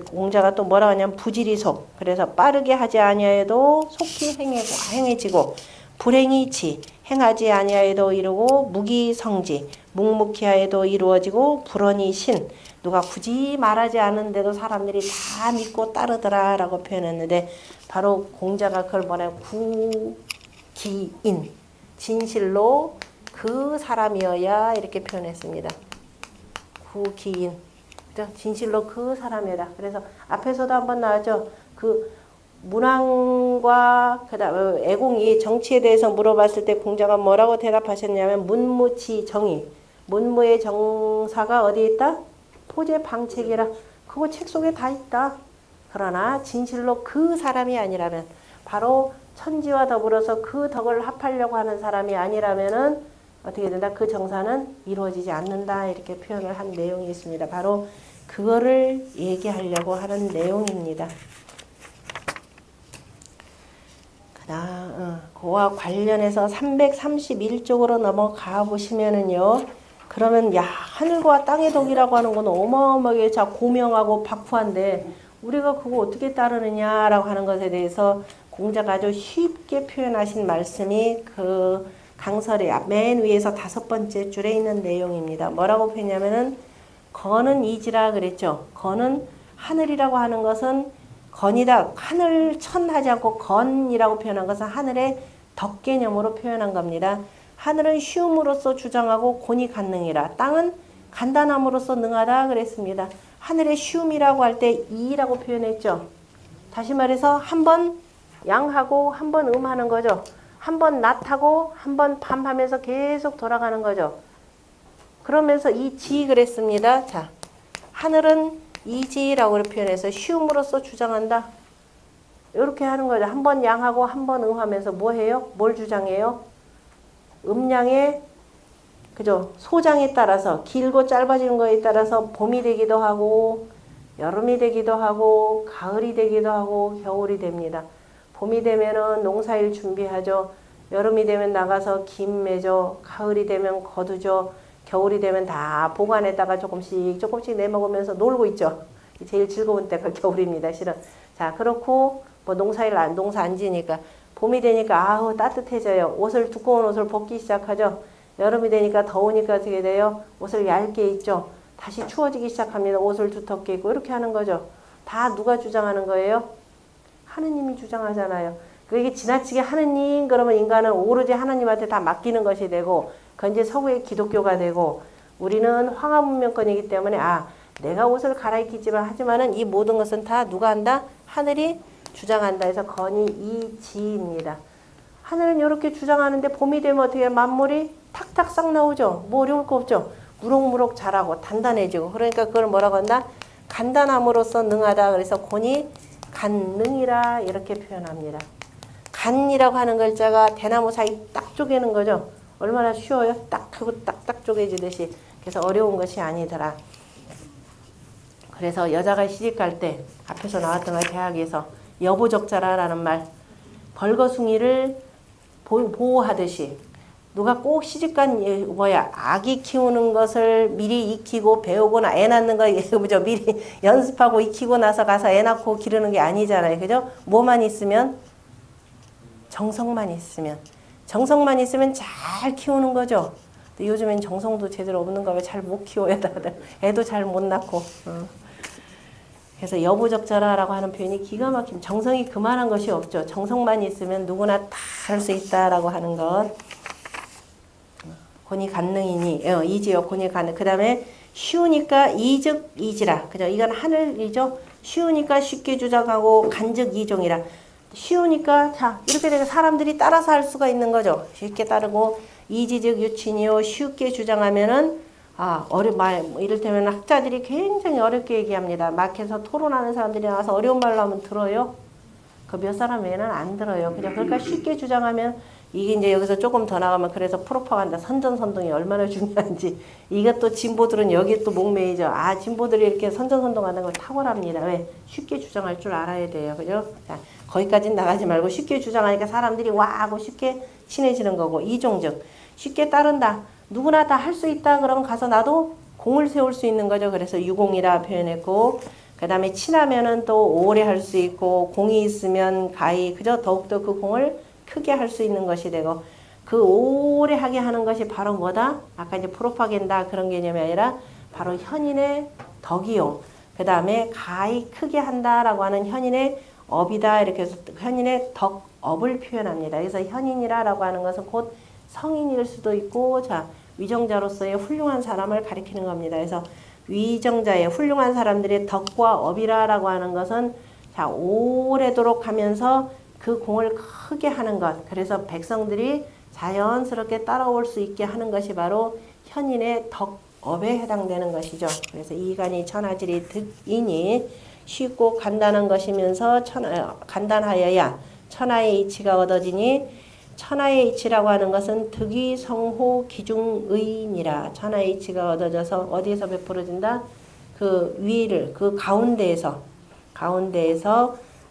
공자가 또 뭐라고 하냐면 부지리속 그래서 빠르게 하지 아니하여도 속히 행해지고 불행이치 행하지 아니하여도 이루고 무기성지 묵묵히 하여도 이루어지고 불언이신 누가 굳이 말하지 않은데도 사람들이 다 믿고 따르더라 라고 표현했는데 바로 공자가 그걸 뭐냐 구기인 진실로 그 사람이어야 이렇게 표현했습니다. 구기인 진실로 그 사람이다. 그래서 앞에서도 한번 나왔죠. 그 문왕과 그다음에 애공이 정치에 대해서 물어봤을 때 공자가 뭐라고 대답하셨냐면 문무치정의 문무의 정사가 어디에 있다? 포제방책이라 그거 책 속에 다 있다. 그러나 진실로 그 사람이 아니라면 바로 천지와 더불어서 그 덕을 합하려고 하는 사람이 아니라면은 어떻게 된다? 그 정사는 이루어지지 않는다. 이렇게 표현을 한 내용이 있습니다. 바로 그거를 얘기하려고 하는 내용입니다. 그와 관련해서 331쪽으로 넘어가 보시면은요. 그러면 야 하늘과 땅의 덕이라고 하는 건 어마어마하게 자 고명하고 박후한데 우리가 그거 어떻게 따르느냐라고 하는 것에 대해서 공자가 아주 쉽게 표현하신 말씀이 그 강설의 맨 위에서 5번째 줄에 있는 내용입니다. 뭐라고 표현하냐면은 건은 이지라 그랬죠. 건은 하늘이라고 하는 것은 건이다. 하늘 천 하지 않고 건이라고 표현한 것은 하늘의 덕 개념으로 표현한 겁니다. 하늘은 쉬움으로써 주장하고 곤이 간능이라. 땅은 간단함으로써 능하다 그랬습니다. 하늘의 쉬움이라고 할 때 이라고 표현했죠. 다시 말해서 한 번 양하고 한 번 음하는 거죠. 한 번 낮하고 한 번 밤하면서 계속 돌아가는 거죠. 그러면서 이지 그랬습니다. 자, 하늘은 이지라고 표현해서 쉬움으로써 주장한다. 이렇게 하는 거죠. 한 번 양하고 한 번 음하면서 뭐 해요? 뭘 주장해요? 음양의 그죠? 소장에 따라서 길고 짧아지는 거에 따라서 봄이 되기도 하고 여름이 되기도 하고 가을이 되기도 하고 겨울이 됩니다. 봄이 되면은 농사일 준비하죠. 여름이 되면 나가서 김 매죠. 가을이 되면 거두죠. 겨울이 되면 다 보관에다가 조금씩 내먹으면서 놀고 있죠. 제일 즐거운 때가 겨울입니다. 실은. 자, 그렇고 뭐 농사 안 지니까 봄이 되니까 아우 따뜻해져요. 두꺼운 옷을 벗기 시작하죠. 여름이 되니까 더우니까 어떻게 돼요? 옷을 얇게 입죠. 다시 추워지기 시작합니다. 옷을 두텁게 입고 이렇게 하는 거죠. 다 누가 주장하는 거예요? 하느님이 주장하잖아요. 그게 지나치게 하느님 그러면 인간은 오로지 하나님한테 다 맡기는 것이 되고 그건 이제 서구의 기독교가 되고 우리는 황하문명권이기 때문에 내가 옷을 갈아입기지만 하지만은 이 모든 것은 다 누가 한다? 하늘이 주장한다 해서 건이 이지입니다. 하늘은 이렇게 주장하는데 봄이 되면 어떻게 해요? 만물이 탁탁 싹 나오죠. 뭐 어려울 거 없죠. 무럭무럭 자라고 단단해지고 그러니까 그걸 뭐라고 한다? 간단함으로써 능하다. 그래서 곤이 간능이라 이렇게 표현합니다. 간이라고 하는 글자가 대나무 사이 딱 쪼개는 거죠. 얼마나 쉬워요? 딱 하고 딱딱 쪼개지듯이. 그래서 어려운 것이 아니더라. 그래서 여자가 시집갈 때 앞에서 나왔던 거 대학에서 여보적자라라는 말 벌거숭이를 보호하듯이 누가 꼭 시집간 아기 키우는 것을 미리 익히고 배우거나 애 낳는 거 그죠? 미리 연습하고 익히고 나서 가서 애 낳고 기르는 게 아니잖아요. 그죠? 뭐만 있으면 정성만 있으면 잘 키우는 거죠. 근데 요즘엔 정성도 제대로 없는가 왜 잘 못 키워요. 다들 애도 잘 못 낳고. 그래서 여보적자라라고 하는 표현이 기가 막힌 정성이 그만한 것이 없죠. 정성만 있으면 누구나 다 할 수 있다라고 하는 것. 곤이 간능이니 이지요. 곤이 간능. 그 다음에 쉬우니까 이즉 이지라. 그죠? 이건 하늘이죠. 쉬우니까 쉽게 주장하고 간즉 이종이라. 쉬우니까 자 이렇게 되면 사람들이 따라서 할 수가 있는 거죠. 쉽게 따르고 이지즉 유친이요. 쉽게 주장하면은 이를테면 학자들이 굉장히 어렵게 얘기합니다. 막해서 토론하는 사람들이 나와서 어려운 말로 하면 들어요. 그 몇 사람 외에는 안 들어요. 그냥 그러니까 쉽게 주장하면 이게 이제 여기서 조금 더 나가면 그래서 프로파간다 선전선동이 얼마나 중요한지 이것도 진보들은 여기에 또 목매이죠. 진보들이 이렇게 선전선동하는 걸 탁월합니다. 왜? 쉽게 주장할 줄 알아야 돼요. 그죠? 자, 거기까지는 나가지 말고 쉽게 주장하니까 사람들이 와 하고 쉽게 친해지는 거고 이종즉 쉽게 따른다. 누구나 다 할 수 있다. 그러면 가서 나도 공을 세울 수 있는 거죠. 그래서 유공이라 표현했고 그 다음에 친하면은 또 오래 할 수 있고 공이 있으면 가히 그저 더욱더 그 공을 크게 할 수 있는 것이 되고 그 오래 하게 하는 것이 바로 뭐다? 아까 이제 프로파간다 그런 개념이 아니라 바로 현인의 덕이요. 그 다음에 가히 크게 한다라고 하는 현인의 업이다. 이렇게 해서 현인의 덕업을 표현합니다. 그래서 현인이라고 하는 것은 곧 성인일 수도 있고 자 위정자로서의 훌륭한 사람을 가리키는 겁니다. 그래서 위정자의 훌륭한 사람들의 덕과 업이라고 하는 것은 자 오래도록 하면서 그 공을 크게 하는 것. 그래서 백성들이 자연스럽게 따라올 수 있게 하는 것이 바로 현인의 덕업에 해당되는 것이죠. 그래서 이간이 천하질이 득이니 쉽고 간단한 것이면서 간단하여야 천하의 이치가 얻어지니 천하의 이치라고 하는 것은 득이 성호 기중의니라. 천하의 이치가 얻어져서 어디에서 베풀어진다? 그 위를 그 가운데에서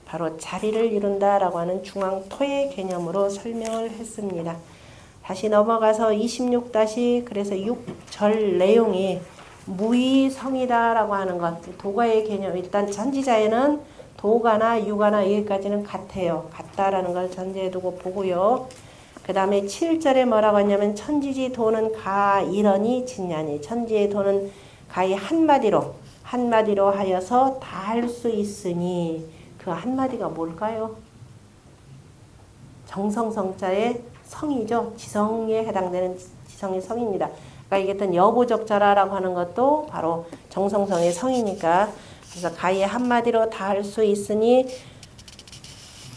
바로 자리를 이룬다라고 하는 중앙토의 개념으로 설명을 했습니다. 다시 넘어가서 26 그래서 6절 내용이 무의성이다라고 하는 것. 도가의 개념. 일단 천지자에는 도가나 유가나 여기까지는 같아요. 같다라는 걸 전제해 두고 보고요. 그 다음에 7절에 뭐라고 하냐면 천지지 도는 가 이러니 진냐니. 천지의 도는 가히 한마디로 하여서 다 할 수 있으니 그 한마디가 뭘까요? 정성성자의 성이죠. 지성에 해당되는 지성의 성입니다. 그러니까 이게 어떤 여보적절하라고 하는 것도 바로 정성성의 성이니까 그래서 가히 한마디로 다 할 수 있으니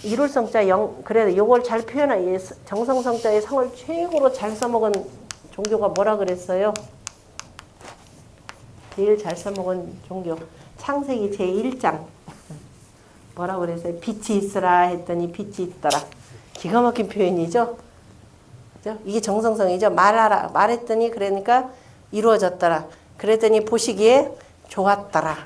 이룰성자 그래도 요걸 잘 표현한 정성성자의 성을 최고로 잘 써먹은 종교가 뭐라 그랬어요? 제일 잘 써먹은 종교 창세기 제1장 뭐라 그랬어요? 빛이 있으라 했더니 빛이 있더라. 기가 막힌 표현이죠. 그죠? 이게 정성성이죠. 말했더니 그러니까 이루어졌더라. 그랬더니 보시기에 좋았더라.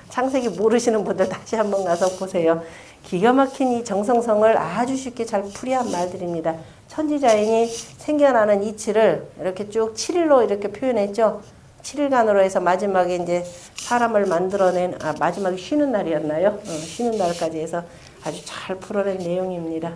창세기 모르시는 분들 다시 한번 가서 보세요. 기가 막힌 이 정성성을 아주 쉽게 잘 풀이한 말들입니다. 천지자연이 생겨나는 이치를 이렇게 쭉 7일로 이렇게 표현했죠. 7일간으로 해서 마지막에 이제 사람을 만들어낸, 마지막에 쉬는 날이었나요? 쉬는 날까지 해서 아주 잘 풀어낸 내용입니다.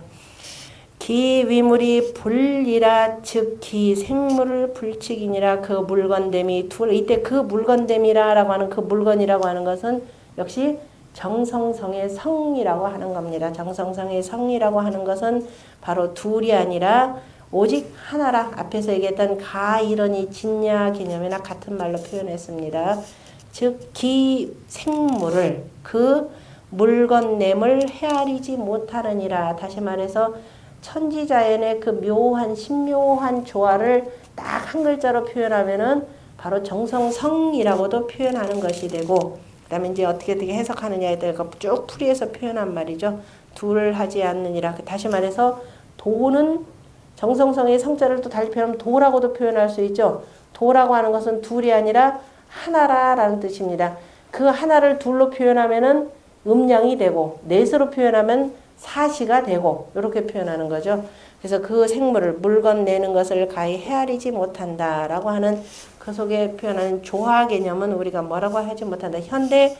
기 위물이 불이라 즉 기 생물을 불칙이니라 그 물건됨이 이때 그 물건됨이라고 하는 그 물건이라고 하는 것은 역시 정성성의 성이라고 하는 겁니다. 정성성의 성이라고 하는 것은 바로 둘이 아니라 오직 하나라. 앞에서 얘기했던 가 이러니 진야 개념이나 같은 말로 표현했습니다. 즉 기 생물을 그 물건냄을 헤아리지 못하느니라. 다시 말해서 천지자연의 그 묘한 신묘한 조화를 딱 한 글자로 표현하면은 바로 정성성이라고도 표현하는 것이 되고 그다음에 이제 어떻게 해석하느냐에 대해서 쭉 풀이해서 표현한 말이죠. 둘을 하지 않느니라. 다시 말해서 도는 정성성의 성자를 또 달리 표현하면 도라고도 표현할 수 있죠. 도라고 하는 것은 둘이 아니라 하나라라는 뜻입니다. 그 하나를 둘로 표현하면은 음량이 되고 넷으로 표현하면 사시가 되고 이렇게 표현하는 거죠. 그래서 그 생물을 물건 내는 것을 가히 헤아리지 못한다라고 하는 그 속에 표현하는 조화 개념은 우리가 뭐라고 하지 못한다. 현대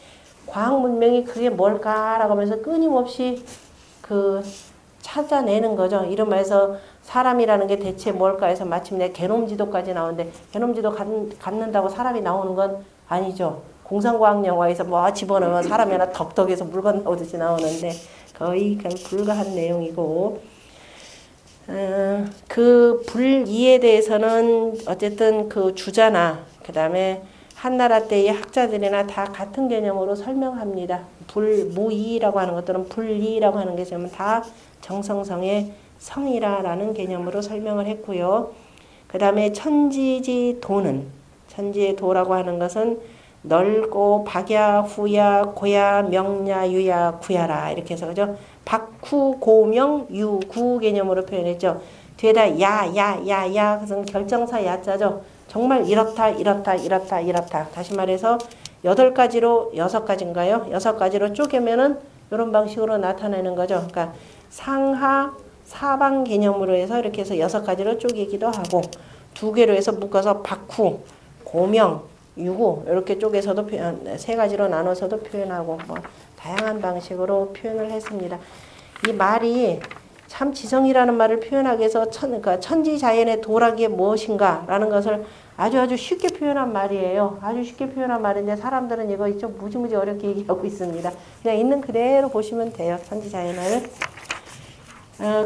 과학 문명이 그게 뭘까라고 하면서 끊임없이 그 찾아내는 거죠. 이런 말에서 사람이라는 게 대체 뭘까 해서 마침내 게놈 지도까지 나오는데 게놈 지도 갖는다고 사람이 나오는 건 아니죠. 공상과학 영화에서 뭐 집어넣으면 사람이 하나 덕덕해서 물건 나오듯이 나오는데 거의 불가한 내용이고 그 불이에 대해서는 어쨌든 그 주자나 그 다음에 한나라 때의 학자들이나 다 같은 개념으로 설명합니다. 불무이라고 하는 것들은 불이라고 하는 게 다 정성성의 성이라는 개념으로 설명을 했고요. 그 다음에 천지지 도는 천지의 도라고 하는 것은 넓고 박야 후야 고야 명야 유야 구야라 이렇게 해서 그죠? 박후 고명 유 구 개념으로 표현했죠. 뒤에다 야 그것은 결정사 야자죠. 정말 이렇다. 다시 말해서 8가지로 6가지인가요? 6가지로 쪼개면은 이런 방식으로 나타내는 거죠. 그러니까 상하 사방 개념으로 해서 이렇게 해서 6가지로 쪼개기도 하고 2개로 해서 묶어서 박후 고명 유구 이렇게 쪼개서도 3가지로 나눠서도 표현하고 뭐 다양한 방식으로 표현을 했습니다. 이 말이 참 지성이라는 말을 표현하기 위해서 그러니까 천지자연의 도라기에 무엇인가라는 것을 아주 쉽게 표현한 말이에요. 아주 쉽게 표현한 말인데 사람들은 이거 좀 무지무지 어렵게 얘기하고 있습니다. 그냥 있는 그대로 보시면 돼요. 천지자연을.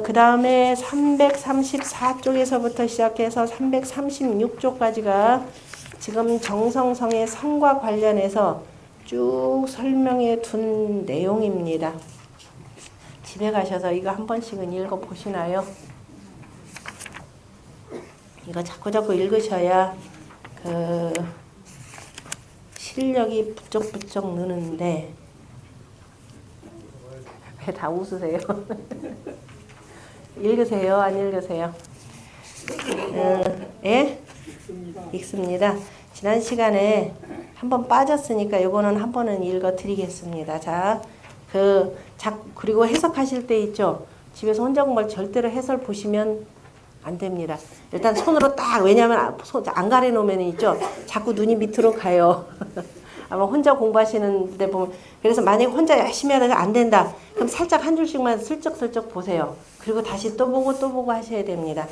그 다음에 334쪽에서부터 시작해서 336쪽까지가 지금 정성성의 성과 관련해서 쭉 설명해 둔 내용입니다. 집에 가셔서 이거 한 번씩은 읽어보시나요? 이거 자꾸 읽으셔야 그 실력이 부쩍부쩍 느는데 왜 다 웃으세요? 읽으세요? 안 읽으세요? 예? 읽습니다. 지난 시간에 한번 빠졌으니까 요거는 한 번은 읽어 드리겠습니다. 자, 그리고 해석하실 때 있죠? 집에서 혼자 공부할 절대로 해설 보시면 안 됩니다. 일단 손으로 딱, 왜냐면 안 가려 놓으면 있죠? 자꾸 눈이 밑으로 가요. 아마 혼자 공부하시는 데 보면, 그래서 만약에 혼자 열심히 하다가 안 된다. 그럼 살짝 한 줄씩만 슬쩍슬쩍 보세요. 그리고 다시 또 보고 하셔야 됩니다.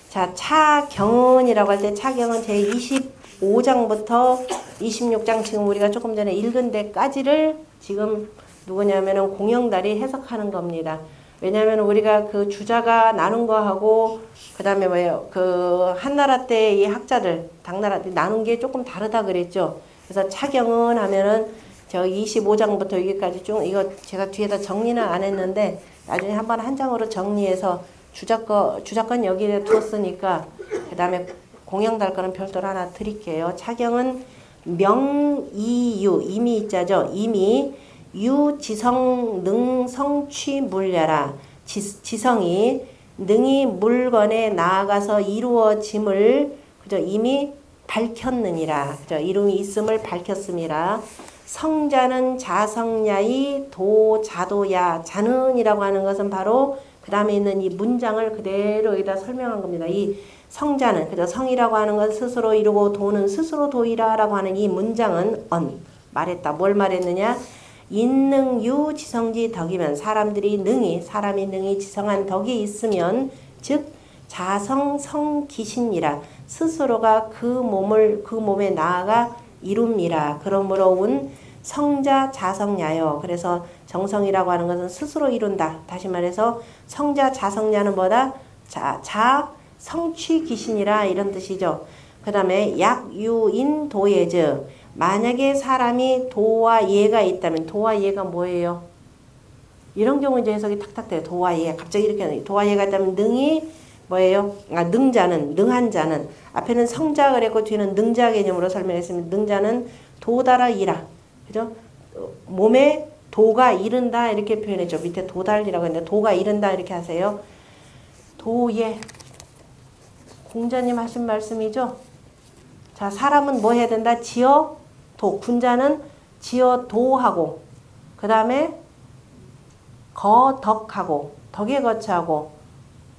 자, 차경은이라고 할 때 차경은 제25장부터 26장 지금 우리가 조금 전에 읽은 데까지를 지금 누구냐면은 공영달이 해석하는 겁니다. 왜냐하면 우리가 그 주자가 나눈 거하고 그 다음에 뭐예요? 그 한나라 때 이 학자들, 당나라 때 나눈 게 조금 다르다 그랬죠. 그래서 차경은 하면은 저 25장부터 여기까지 쭉 이거 제가 뒤에다 정리는 안 했는데 나중에 한번 한 장으로 정리해서 주자권 여기에 두었으니까 그 다음에 공영달 거는 별도로 하나 드릴게요. 차경은 명이유, 이미 있자죠. 이미 유지성 능성취 물려라. 지성이 능히 물건에 나아가서 이루어짐을 그저 이미 밝혔느니라. 그저 이름이 있음을 밝혔음이라. 성자는 자성야이 도자도야. 자는이라고 하는 것은 바로 그 다음에 있는 이 문장을 그대로 여기다 설명한 겁니다. 이 성자는 그저 성이라고 하는 건 스스로 이루고 도는 스스로 도이라라고 하는 이 문장은 말했다. 뭘 말했느냐? 인능유 지성지 덕이면 사람이 능히 지성한 덕이 있으면 즉 자성 성기신이라 스스로가 그 몸에 나아가 이룹니다. 그러므로 운 성자 자성야요. 그래서 정성이라고 하는 것은 스스로 이룬다. 다시 말해서 성자 자성야는 뭐다? 자 성취기신이라 이런 뜻이죠. 그 다음에 약유인 도예즉 만약에 사람이 도와 예가 있다면 도와 예가 뭐예요? 이런 경우 이제 해석이 탁탁 돼요. 도와 예. 갑자기 이렇게 하는 도와 예가 있다면 능이 뭐예요? 능한 자는 앞에는 성자 그랬고 뒤에는 능자 개념으로 설명했습니다. 능자는 도달아 이라. 그죠? 몸에 도가 이른다 이렇게 표현했죠. 밑에 도달이라고 했는데 도가 이른다 이렇게 하세요. 도예. 공자님 하신 말씀이죠. 자, 사람은 뭐 해야 된다? 지어 도. 군자는 지어 도하고 그 다음에 거덕하고 덕에 거처하고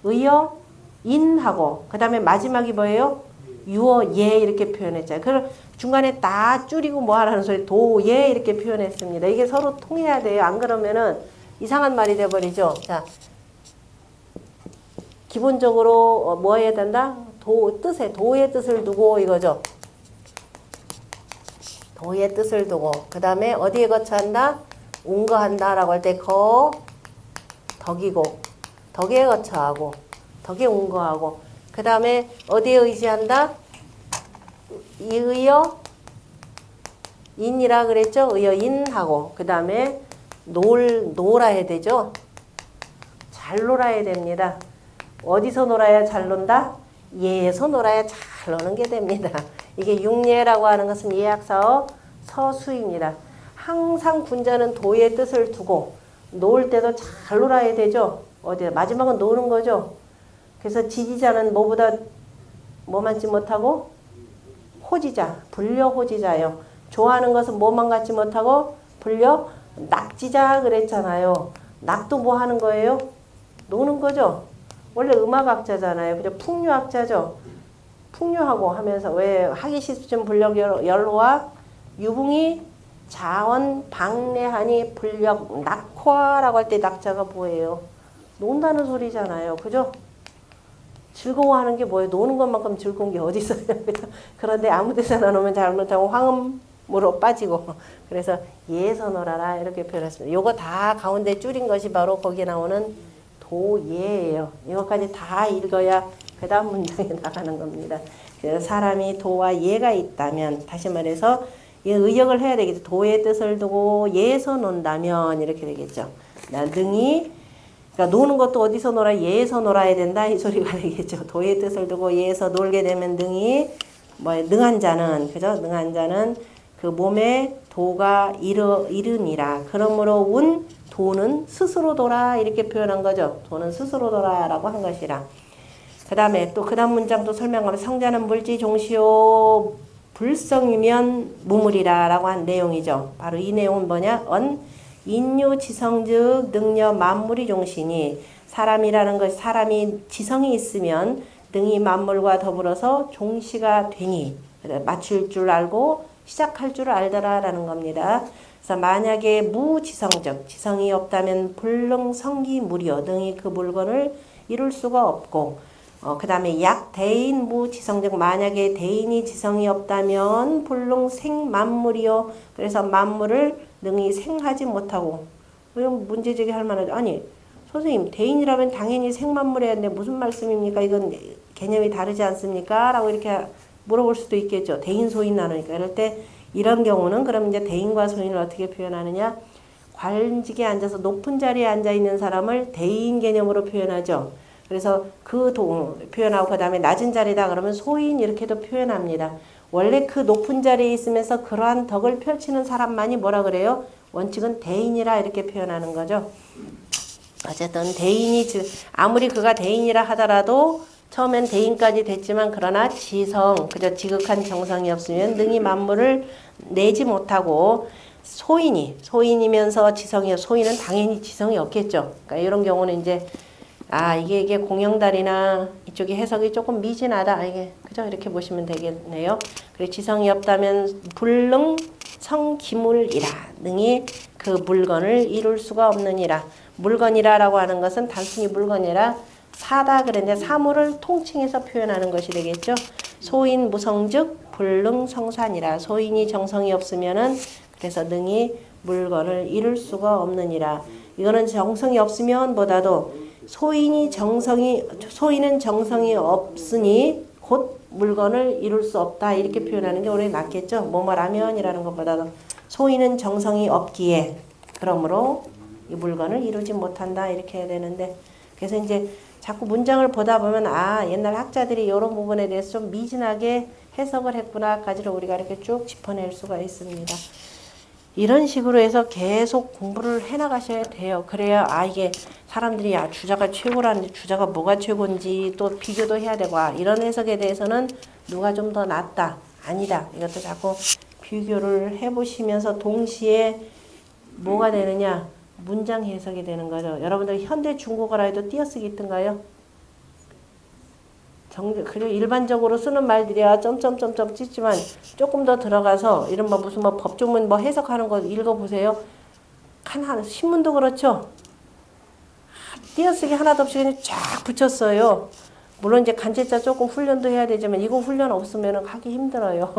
의어 인하고 그 다음에 마지막이 뭐예요? 유어 예 이렇게 표현했잖아요. 그럼 중간에 다 줄이고 뭐 하라는 소리 도예 이렇게 표현했습니다. 이게 서로 통해야 돼요. 안 그러면은 이상한 말이 돼버리죠. 자, 기본적으로 뭐 해야 된다? 도의 뜻을 두고 이거죠. 도의 뜻을 두고 그 다음에 어디에 거처한다? 운거한다 라고 할 때 덕이고 덕에 거처하고 덕에 운거하고 그 다음에 어디에 의지한다? 이의어 인이라 그랬죠? 의어 인하고 그 다음에 놀아야 되죠? 잘 놀아야 됩니다. 어디서 놀아야 잘 논다? 예에서 놀아야 잘 노는 게 됩니다. 이게 육예라고 하는 것은 예약사어 서수입니다. 항상 군자는 도의 뜻을 두고 놀 때도 잘 놀아야 되죠. 마지막은 노는 거죠. 그래서 지지자는 뭐보다 뭐만 지 못하고 호지자, 불려호지자요. 좋아하는 것은 뭐만 갖지 못하고 불려 낙지자 그랬잖아요. 낙도 뭐 하는 거예요? 노는 거죠. 원래 음악학자잖아요. 그죠? 풍류학자죠. 풍류하고 하면서 왜 하기시수증 불력 열호와 유붕이 자원 방래하니 불력 낙화라고 할 때 낙자가 뭐예요? 논다는 소리잖아요. 그죠? 즐거워하는 게 뭐예요? 노는 것만큼 즐거운 게 어디 있어요? 그런데 아무 데서나 놓으면 잘못하고 황음으로 빠지고 그래서 예에서 놀아라 이렇게 표현했습니다. 요거 다 가운데 줄인 것이 바로 거기에 나오는 도예예요. 이것까지 다 읽어야 그 다음 문장에 나가는 겁니다. 그래서 사람이 도와 예가 있다면 다시 말해서 의역을 해야 되겠죠. 도의 뜻을 두고 예에서 논다면 이렇게 되겠죠. 능히 그러니까 노는 것도 어디서 놀아? 예에서 놀아야 된다 이 소리가 되겠죠. 도의 뜻을 두고 예에서 놀게 되면 능히 능한 자는 그죠? 능한 자는 그 몸에 도가 이름이라. 그러므로 운 도는 스스로 돌아 이렇게 표현한 거죠. 도는 스스로 돌아라고 한 것이라. 그 다음에 또 그 다음 문장도 설명하면 성자는 물지 종시오 불성이면 무물이라 라고 한 내용이죠. 바로 이 내용은 뭐냐? 인유지성즉 능력 만물이 종시니 사람이라는 것이 사람이 지성이 있으면 능히 만물과 더불어서 종시가 되니 맞출 줄 알고 시작할 줄 알더라 라는 겁니다. 그래서 만약에 무지성적 지성이 없다면 불능성기 무려 능히 그 물건을 이룰 수가 없고 그 다음에 약 대인 무지성즉 만약에 대인이 지성이 없다면 불능 생만물이요. 그래서 만물을 능히 생하지 못하고. 이런 문제제기 할 만하죠. 아니 선생님 대인이라면 당연히 생만물해야 하는데 무슨 말씀입니까? 이건 개념이 다르지 않습니까? 라고 이렇게 물어볼 수도 있겠죠. 대인 소인 나누니까. 이럴 때 이런 경우는 그럼 이제 대인과 소인을 어떻게 표현하느냐? 관직에 앉아서 높은 자리에 앉아 있는 사람을 대인 개념으로 표현하죠. 그래서 그 표현하고 그 다음에 낮은 자리다 그러면 소인 이렇게도 표현합니다. 원래 그 높은 자리에 있으면서 그러한 덕을 펼치는 사람만이 뭐라 그래요? 원칙은 대인이라 이렇게 표현하는 거죠. 어쨌든 대인이 아무리 그가 대인이라 하더라도 처음엔 대인까지 됐지만 그러나 지성, 그저 지극한 정성이 없으면 능히 만물을 내지 못하고 소인이면서 지성이 소인은 당연히 지성이 없겠죠. 그러니까 이런 경우는 이제 이게 공영달이나 이쪽의 해석이 조금 미진하다. 이게 그죠? 이렇게 보시면 되겠네요. 그리고 지성이 없다면 불능 성기물이라 능히 그 물건을 이룰 수가 없느니라. 물건이라라고 하는 것은 단순히 물건이라 사다 그랬는데 사물을 통칭해서 표현하는 것이 되겠죠. 소인 무성즉 불능 성산이라. 소인이 정성이 없으면은 그래서 능히 물건을 이룰 수가 없느니라. 이거는 정성이 없으면 보다도 소인은 정성이 없으니 곧 물건을 이룰 수 없다. 이렇게 표현하는 게 오히려 낫겠죠. 뭐뭐라면이라는 것보다도 소인은 정성이 없기에 그러므로 이 물건을 이루지 못한다. 이렇게 해야 되는데 그래서 이제 자꾸 문장을 보다 보면 옛날 학자들이 이런 부분에 대해서 좀 미진하게 해석을 했구나까지를 우리가 이렇게 쭉 짚어낼 수가 있습니다. 이런 식으로 해서 계속 공부를 해나가셔야 돼요. 그래야 이게 사람들이 주자가 최고라는데 주자가 뭐가 최고인지 또 비교도 해야 되고 이런 해석에 대해서는 누가 좀 더 낫다 아니다 이것도 자꾸 비교를 해보시면서 동시에 뭐가 되느냐 문장 해석이 되는 거죠. 여러분들 현대 중국어라 해도 띄어쓰기 있던가요? 그리고 일반적으로 쓰는 말들이야 점점점점 찍지만 조금 더 들어가서 이른바 무슨 법조문 해석하는 거 읽어보세요. 신문도 그렇죠. 띄어쓰기 하나도 없이 그냥 쫙 붙였어요. 물론 이제 간제자 조금 훈련도 해야 되지만 이거 훈련 없으면 하기 힘들어요.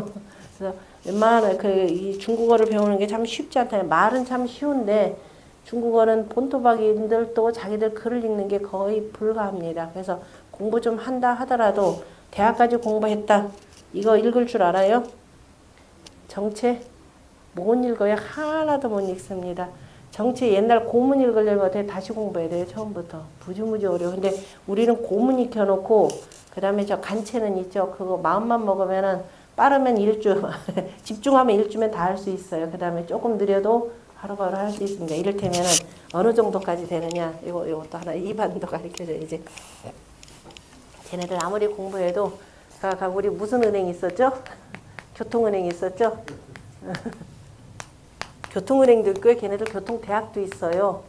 그래서 웬만한 이 중국어를 배우는 게 참 쉽지 않다. 말은 참 쉬운데 중국어는 본토박이들도 자기들 글을 읽는 게 거의 불가합니다. 그래서 공부 좀 한다 하더라도 대학까지 공부했다. 이거 읽을 줄 알아요? 정체? 못 읽어요. 하나도 못 읽습니다. 정체 옛날 고문 읽으려면 어떻게 다시 공부해야 돼요. 처음부터. 무지무지 어려워. 근데 우리는 고문 익혀놓고 그 다음에 저 간체는 있죠. 그거 마음만 먹으면은 빠르면 1주 집중하면 1주면 다 할 수 있어요. 그 다음에 조금 느려도 바로바로 할 수 있습니다. 이를테면은 어느 정도까지 되느냐. 이것도 하나 이반도 가르쳐줘야지. 쟤네들 아무리 공부해도 우리 무슨 은행 있었죠? 교통은행 있었죠? 교통은행도 있고요. 걔네들 교통대학도 있어요.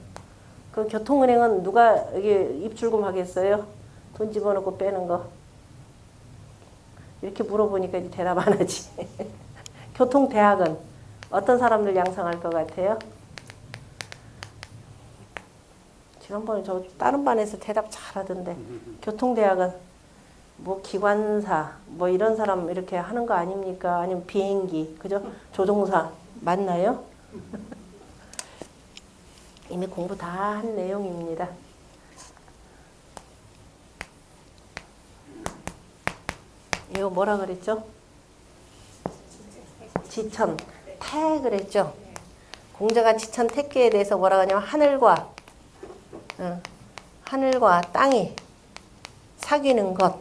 그 교통은행은 누가 이게 입출금 하겠어요? 돈 집어넣고 빼는 거. 이렇게 물어보니까 이제 대답 안 하지. 교통대학은 어떤 사람들 양성할 것 같아요? 지난번에 저 다른 반에서 대답 잘하던데. 교통대학은 기관사 이런 사람 이렇게 하는 거 아닙니까? 아니면 비행기 그죠? 조종사 맞나요? 이미 공부 다 한 내용입니다. 이거 뭐라 그랬죠? 지천 태 그랬죠? 공자가 지천 태계에 대해서 뭐라 하냐면 하늘과 땅이 사귀는 것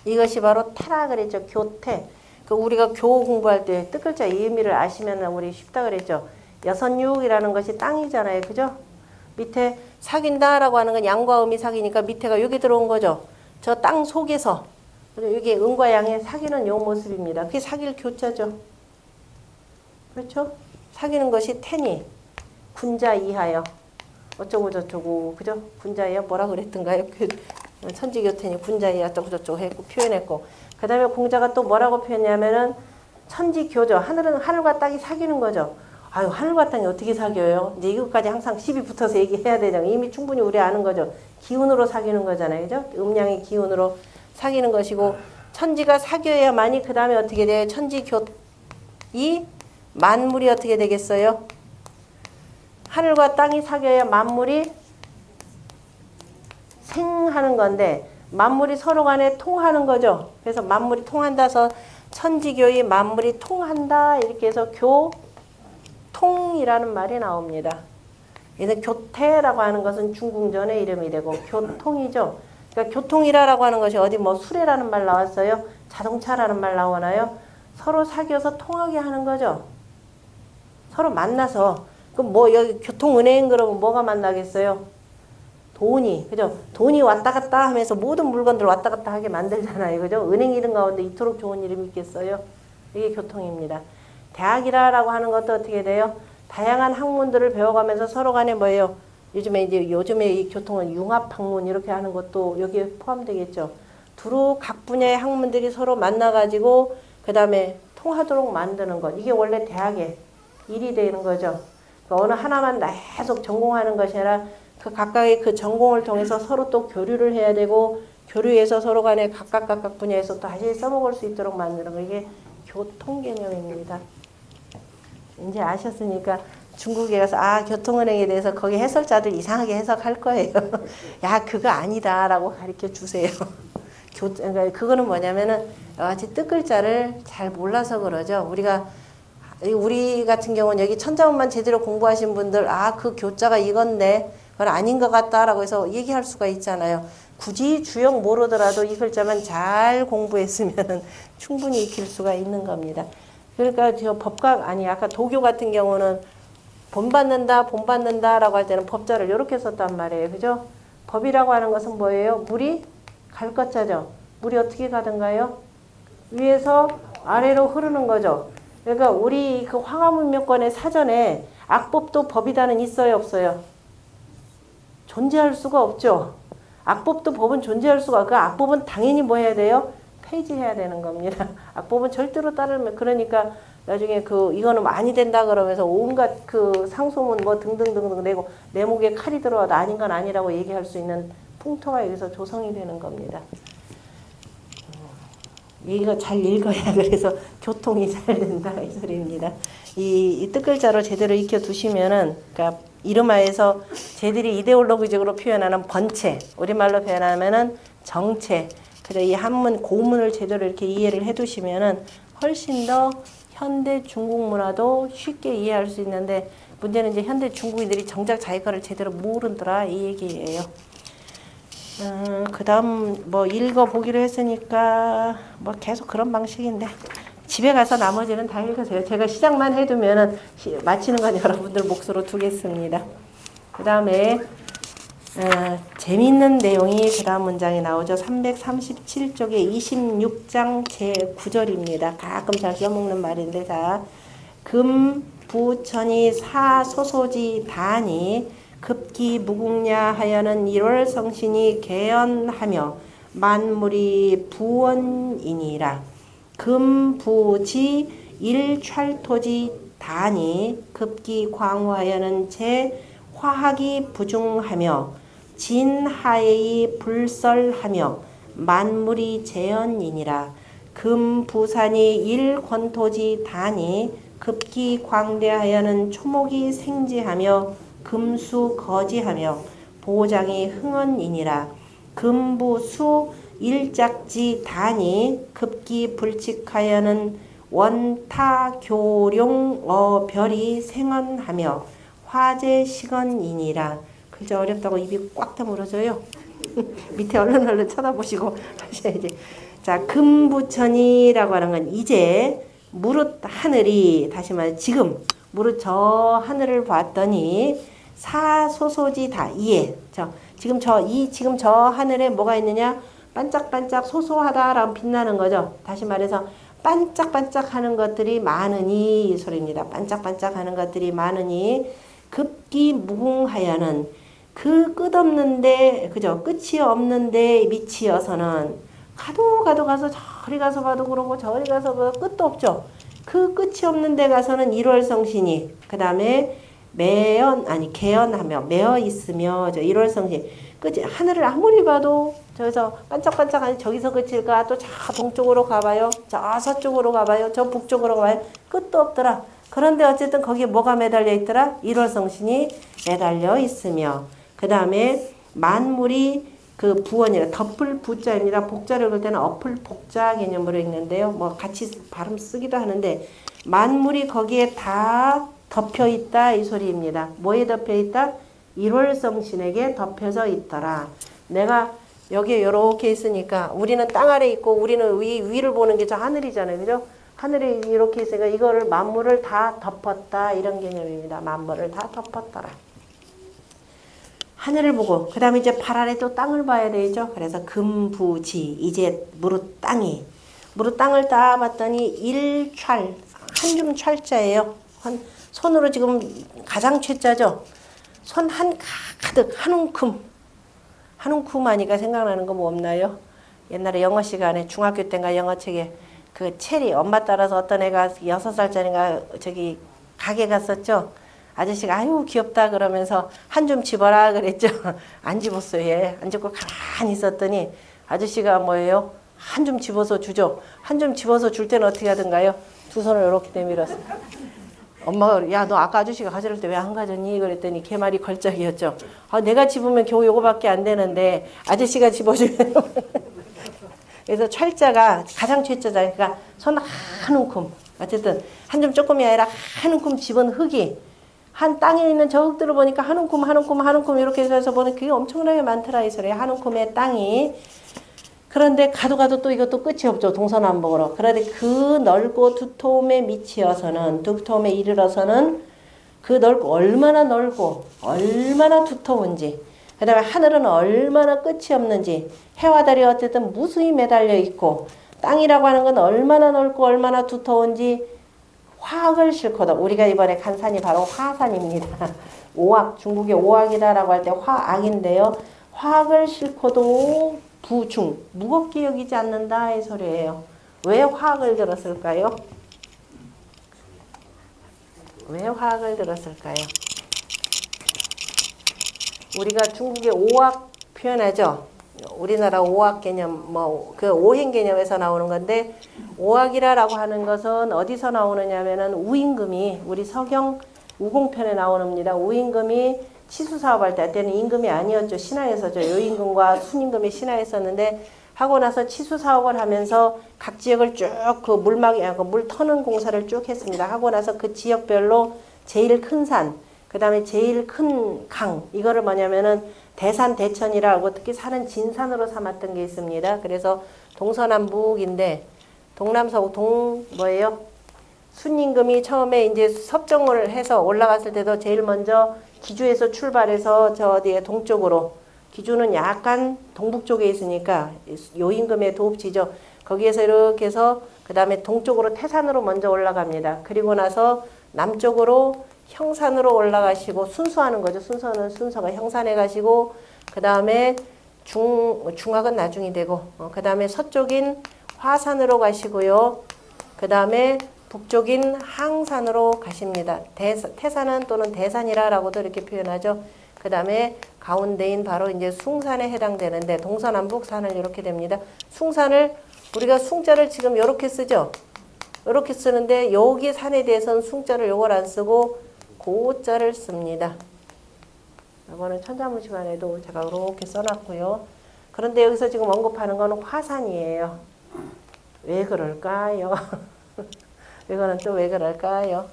이것이 바로 태라 그랬죠. 교태. 우리가 교 공부할 때 뜻글자 이 의미를 아시면 우리 쉽다 그랬죠. 여선유이라는 것이 땅이잖아요. 그죠? 밑에 사귄다라고 하는 건 양과 음이 사귀니까 밑에가 여기 들어온 거죠. 저 땅 속에서 이게 음과 양의 사귀는 요 모습입니다. 그게 사귈 교자죠. 그렇죠? 사귀는 것이 태니 군자 이하여 어쩌고 저쩌고 그죠? 군자 이하 뭐라 그랬던가요? 천지교태니 군자 이하 어쩌고 저쩌고 했고 표현했고 그 다음에 공자가 또 뭐라고 표현했냐면은 천지교죠. 하늘과 땅이 사귀는 거죠. 하늘과 땅이 어떻게 사귀어요? 이제 이것까지 항상 시비 붙어서 얘기해야 되잖아요. 이미 충분히 우리 아는 거죠. 기운으로 사귀는 거잖아요. 그죠? 음양의 기운으로 사귀는 것이고 천지가 사귀어야만이 그 다음에 어떻게 돼요? 이 만물이 어떻게 되겠어요? 하늘과 땅이 사귀어야 만물이 생하는 건데 만물이 서로 간에 통하는 거죠. 그래서 만물이 통한다서 천지교의 만물이 통한다 이렇게 해서 교통이라는 말이 나옵니다. 그래서 교태라고 하는 것은 중궁전의 이름이 되고 교통이죠. 그러니까 교통이라고 하는 것이 어디 뭐 수레라는 말 나왔어요? 자동차라는 말 나오나요? 서로 사귀어서 통하게 하는 거죠. 서로 만나서 그럼 뭐 여기 교통은행 그러면 뭐가 만나겠어요? 돈이 그죠? 돈이 왔다 갔다 하면서 모든 물건들 왔다 갔다 하게 만들잖아요. 그죠? 은행 이름 가운데 이토록 좋은 이름이 있겠어요? 이게 교통입니다. 대학이라고 하는 것도 어떻게 돼요? 다양한 학문들을 배워가면서 서로 간에 뭐예요? 요즘에 이 교통은 융합학문 이렇게 하는 것도 여기에 포함되겠죠. 두루 각 분야의 학문들이 서로 만나가지고 그 다음에 통하도록 만드는 것. 이게 원래 대학의 일이 되는 거죠. 그러니까 어느 하나만 계속 전공하는 것이 아니라 그 각각의 그 전공을 통해서 서로 또 교류를 해야 되고 교류해서 서로 간에 각각 분야에서 또 다시 써먹을 수 있도록 만드는 거. 이게 교통 개념입니다. 이제 아셨으니까 중국에 가서 교통은행에 대해서 거기 해설자들 이상하게 해석할 거예요. 야 그거 아니다 라고 가르쳐 주세요. 그러니까 그거는 뭐냐면은 아직 뜻글자를 잘 몰라서 그러죠. 우리 같은 경우는 여기 천자문만 제대로 공부하신 분들 그 교자가 이건데 그건 아닌 것 같다라고 해서 얘기할 수가 있잖아요. 굳이 주역 모르더라도 이 글자만 잘 공부했으면 충분히 익힐 수가 있는 겁니다. 그러니까 저 아까 도교 같은 경우는 본받는다라고 할 때는 법자를 이렇게 썼단 말이에요. 그죠? 법이라고 하는 것은 뭐예요? 물이 갈 것자죠. 물이 어떻게 가든가요? 위에서 아래로 흐르는 거죠. 그러니까 우리 그 황화문명권의 사전에 악법도 법이다는 있어요, 없어요? 존재할 수가 없죠. 악법도 법은 존재할 수가 그 악법은 당연히 뭐 해야 돼요? 폐지해야 되는 겁니다. 악법은 절대로 따르면 그러니까 나중에 이거는 많이 된다 그러면서 온갖 그 상소문 뭐 등등등등 내고 내 목에 칼이 들어와도 아닌 건 아니라고 얘기할 수 있는 풍토가 여기서 조성이 되는 겁니다. 이거 잘 읽어야 그래서 교통이 잘 된다 이 소리입니다. 이 뜻글자로 제대로 익혀 두시면은 그러니까 이름하에서 쟤들이 이데올로기적으로 표현하는 번체, 우리말로 표현하면은 정체. 그래서 이 한문 고문을 제대로 이렇게 이해를 해두시면은 훨씬 더 현대 중국 문화도 쉽게 이해할 수 있는데 문제는 이제 현대 중국인들이 정작 자기 거를 제대로 모르더라 이 얘기예요. 그 다음 뭐 읽어보기로 했으니까 뭐 계속 그런 방식인데 집에 가서 나머지는 다 읽으세요. 제가 시작만 해두면은 마치는 건 여러분들 몫으로 두겠습니다. 그 다음에 재미있는 내용이 그 다음 문장에 나오죠. 337쪽에 26장 제9절입니다. 가끔 잘 써먹는 말인데 자 금부천이 사소소지 다니 급기 무궁야 하여는 1월 성신이 개연하며 만물이 부원이니라. 금부지 일찰토지 다니 급기 광화하여는 제 화학이 부중하며 진하의 불설하며 만물이 재현이니라. 금부산이 일권토지 다니 급기 광대하여는 초목이 생지하며 금수 거지하며 보장이 흥언이니라. 금부수 일작지 다니 급기 불칙하여는 원타교룡 별이 생언하며 화재 시건이니라. 글자 어렵다고 입이 꽉 다물어져요. 밑에 얼른 쳐다보시고 하셔야지. 자, 금부천이라고 하는 건 이제 무릇 하늘이 다시 말해 지금 무릇 저 하늘을 봤더니 사소소지다 이에 지금 저 하늘에 뭐가 있느냐? 반짝반짝 소소하다라고 빛나는 거죠. 다시 말해서 반짝반짝하는 것들이 많으니 이 소리입니다. 반짝반짝하는 것들이 많으니 급기 무궁하여는 그 끝없는데 그죠? 끝이 없는데 밑이어서는 가도 가서 저리 가서 봐도 그러고 저리 가서 봐도 끝도 없죠. 그 끝이 없는 데 가서는 1월 성신이 그 다음에 개연하며 매어 있으며 1월 성신 끝이 하늘을 아무리 봐도 저기서 반짝반짝하니 저기서 그칠까? 또 저 동쪽으로 가봐요. 저 서쪽으로 가봐요. 저 북쪽으로 가봐요. 끝도 없더라. 그런데 어쨌든 거기에 뭐가 매달려 있더라? 일월성신이 매달려 있으며 그 다음에 만물이 그 부원이라 덮을 부자입니다. 복자를 읽을 때는 엎을 복자 개념으로 읽는데요. 뭐 같이 발음 쓰기도 하는데 만물이 거기에 다 덮여 있다 이 소리입니다. 뭐에 덮여 있다? 일월성신에게 덮여져 있더라. 내가 여기에 이렇게 있으니까 우리는 땅 아래 있고 우리는 위를 보는 게 저 하늘이잖아요. 그죠? 하늘이 이렇게 있으니까 이거를 만물을 다 덮었다 이런 개념입니다. 만물을 다 덮었더라. 하늘을 보고 그 다음에 이제 발 아래 또 땅을 봐야 되죠. 그래서 금부지 이제 무릇 땅이 무릇 땅을 딱 봤더니 일찰 한 줌 찰자예요. 손으로 지금 가장 최자죠. 손 한 가득 한 움큼 한 움큼 하니까 생각나는 거 뭐 없나요? 옛날에 영어 시간에 중학교 때인가 영어책에 그 체리 엄마 따라서 어떤 애가 6살짜리가 저기 가게 갔었죠. 아저씨가 아유 귀엽다 그러면서 한 줌 집어라 그랬죠. 안 집었어요. 얘. 안 집고 가만히 있었더니 아저씨가 뭐예요? 한 줌 집어서 주죠. 한 줌 집어서 줄 때는 어떻게 하던가요? 두 손을 이렇게 내밀었어. 엄마가 야 너 아까 아저씨가 가져올 때 왜 안 가졌니? 그랬더니 걔 말이 걸작이었죠. 아, 내가 집으면 겨우 요거밖에 안 되는데 아저씨가 집어주면 그래서 철자가 가장 최자잖아요. 그러니까 손 한 움큼 어쨌든 한 줌 조금이 아니라 한 움큼 집은 흙이 한 땅에 있는 저 흙들을 보니까 한 움큼 한 움큼 한 움큼 이렇게 해서 보면 그게 엄청나게 많더라 이 소리예요. 한 움큼의 땅이 그런데 가도 또 이것도 끝이 없죠. 동서남북으로. 그런데 그 넓고 두터움에 미치어서는 두터움에 이르러서는 그 넓고 얼마나 넓고 얼마나 두터운지 그 다음에 하늘은 얼마나 끝이 없는지 해와 달이 어쨌든 무수히 매달려 있고 땅이라고 하는 건 얼마나 넓고 얼마나 두터운지 화학을 싣고도 우리가 이번에 간 산이 바로 화산입니다. 오악 중국의 오악이다라고 할 때 화악인데요. 화학을 싣고도 부중 무겁게 여기지 않는다 이 소리예요. 왜 화학을 들었을까요? 왜 화학을 들었을까요? 우리가 중국의 오악 표현하죠. 우리나라 오악 개념 뭐 그 오행 개념에서 나오는 건데 오악이라고 하는 것은 어디서 나오느냐면은 우임금이 우리 서경 우공편에 나오는입니다. 우임금이 치수 사업할 때 때는 임금이 아니었죠. 신하에서죠. 여임금과 순임금이 신하였었는데 하고 나서 치수 사업을 하면서 각 지역을 쭉 그 물막이 물 터는 공사를 쭉 했습니다. 하고 나서 그 지역별로 제일 큰 산, 그 다음에 제일 큰 강 이거를 뭐냐면은 대산 대천이라고 특히 산은 진산으로 삼았던 게 있습니다. 그래서 동서남북인데 동남서북 동 뭐예요? 순임금이 처음에 이제 섭정을 해서 올라갔을 때도 제일 먼저 기주에서 출발해서 저 어디에 동쪽으로 기주는 약간 동북 쪽에 있으니까 요임금의 도읍지죠. 거기에서 이렇게 해서 그 다음에 동쪽으로 태산으로 먼저 올라갑니다. 그리고 나서 남쪽으로 형산으로 올라가시고 순수하는 거죠. 순서는 순서가 형산에 가시고 그 다음에 중학은 나중이 되고 그 다음에 서쪽인 화산으로 가시고요. 그 다음에 북쪽인 항산으로 가십니다. 태산은 또는 대산이라고도 이렇게 표현하죠. 그 다음에 가운데인 바로 이제 숭산에 해당되는데 동서남북 산을 이렇게 됩니다. 숭산을 우리가 숭자를 지금 이렇게 쓰죠. 이렇게 쓰는데 여기 산에 대해서는 숭자를 요걸 안 쓰고 고자를 씁니다. 이거는 천자문 시간에도 제가 이렇게 써놨고요. 그런데 여기서 지금 언급하는 거는 화산이에요. 왜 그럴까요? 이거는 또 왜 그럴까요?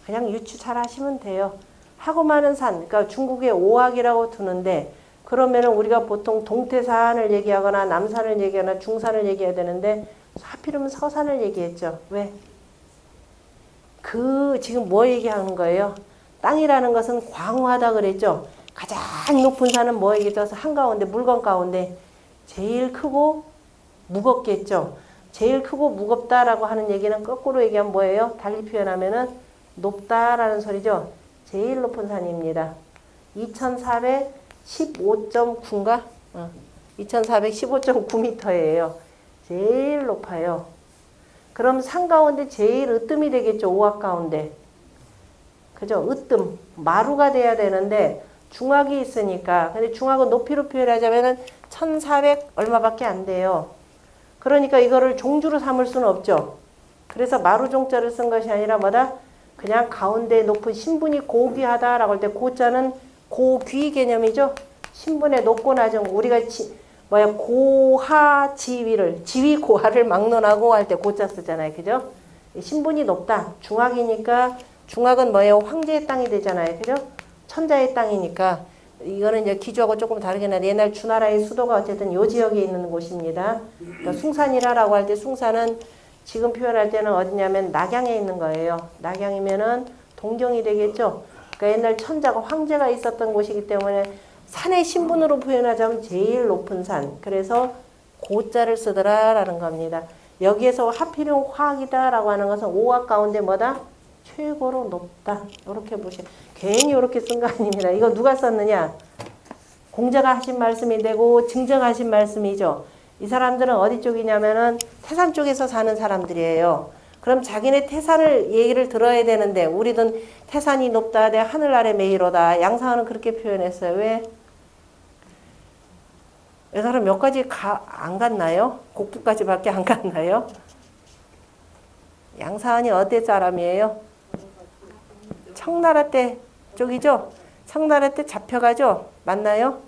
그냥 유추 잘 하시면 돼요. 하고 많은 산, 그러니까 중국의 오악이라고 두는데 그러면은 우리가 보통 동태산을 얘기하거나 남산을 얘기하거나 중산을 얘기해야 되는데 하필이면 서산을 얘기했죠. 왜? 지금 뭐 얘기하는 거예요? 땅이라는 것은 광활하다 그랬죠. 가장 높은 산은 뭐 얘기해서 한가운데 물건 가운데 제일 크고 무겁겠죠. 제일 크고 무겁다라고 하는 얘기는 거꾸로 얘기하면 뭐예요? 달리 표현하면은 높다라는 소리죠. 제일 높은 산입니다. 2415.9인가? 2415.9m예요. 제일 높아요. 그럼 산 가운데 제일 으뜸이 되겠죠. 오악 가운데. 그죠? 으뜸. 마루가 돼야 되는데 중학이 있으니까. 근데 중학은 높이로 표현하자면은 1400 얼마밖에 안 돼요. 그러니까 이거를 종주로 삼을 수는 없죠. 그래서 마루종자를 쓴 것이 아니라 뭐다? 그냥 가운데 높은 신분이 고귀하다라고 할 때 고자는 고귀 개념이죠. 신분의 높고 낮은 우리가 고하 지위를 지위 고하를 막론하고 할 때 고자 쓰잖아요. 그죠? 신분이 높다. 중학이니까 중학은 뭐예요? 황제의 땅이 되잖아요. 그죠? 천자의 땅이니까 이거는 이제 기주하고 조금 다르긴 한데 옛날 주나라의 수도가 어쨌든 요 지역에 있는 곳입니다. 그러니까 숭산이라고 할 때 숭산은 지금 표현할 때는 어디냐면 낙양에 있는 거예요. 낙양이면은 동경이 되겠죠. 그러니까 옛날 천자가 황제가 있었던 곳이기 때문에 산의 신분으로 표현하자면 제일 높은 산. 그래서 고자를 쓰더라라는 겁니다. 여기에서 하필이면 화학이다라고 하는 것은 오학 가운데 뭐다? 최고로 높다. 이렇게 보시면 괜히 이렇게 쓴 거 아닙니다. 이거 누가 썼느냐? 공자가 하신 말씀이 되고 증정하신 말씀이죠. 이 사람들은 어디 쪽이냐면은 태산 쪽에서 사는 사람들이에요. 그럼 자기네 태산을 얘기를 들어야 되는데 우리는 태산이 높다 내 하늘 아래 메이로다. 양상은 그렇게 표현했어요. 왜? 이 사람 몇 가지 안 갔나요? 곡부까지밖에 안 갔나요? 양사은이 어디 사람이에요? 청나라 때 쪽이죠? 청나라 때 잡혀가죠? 맞나요?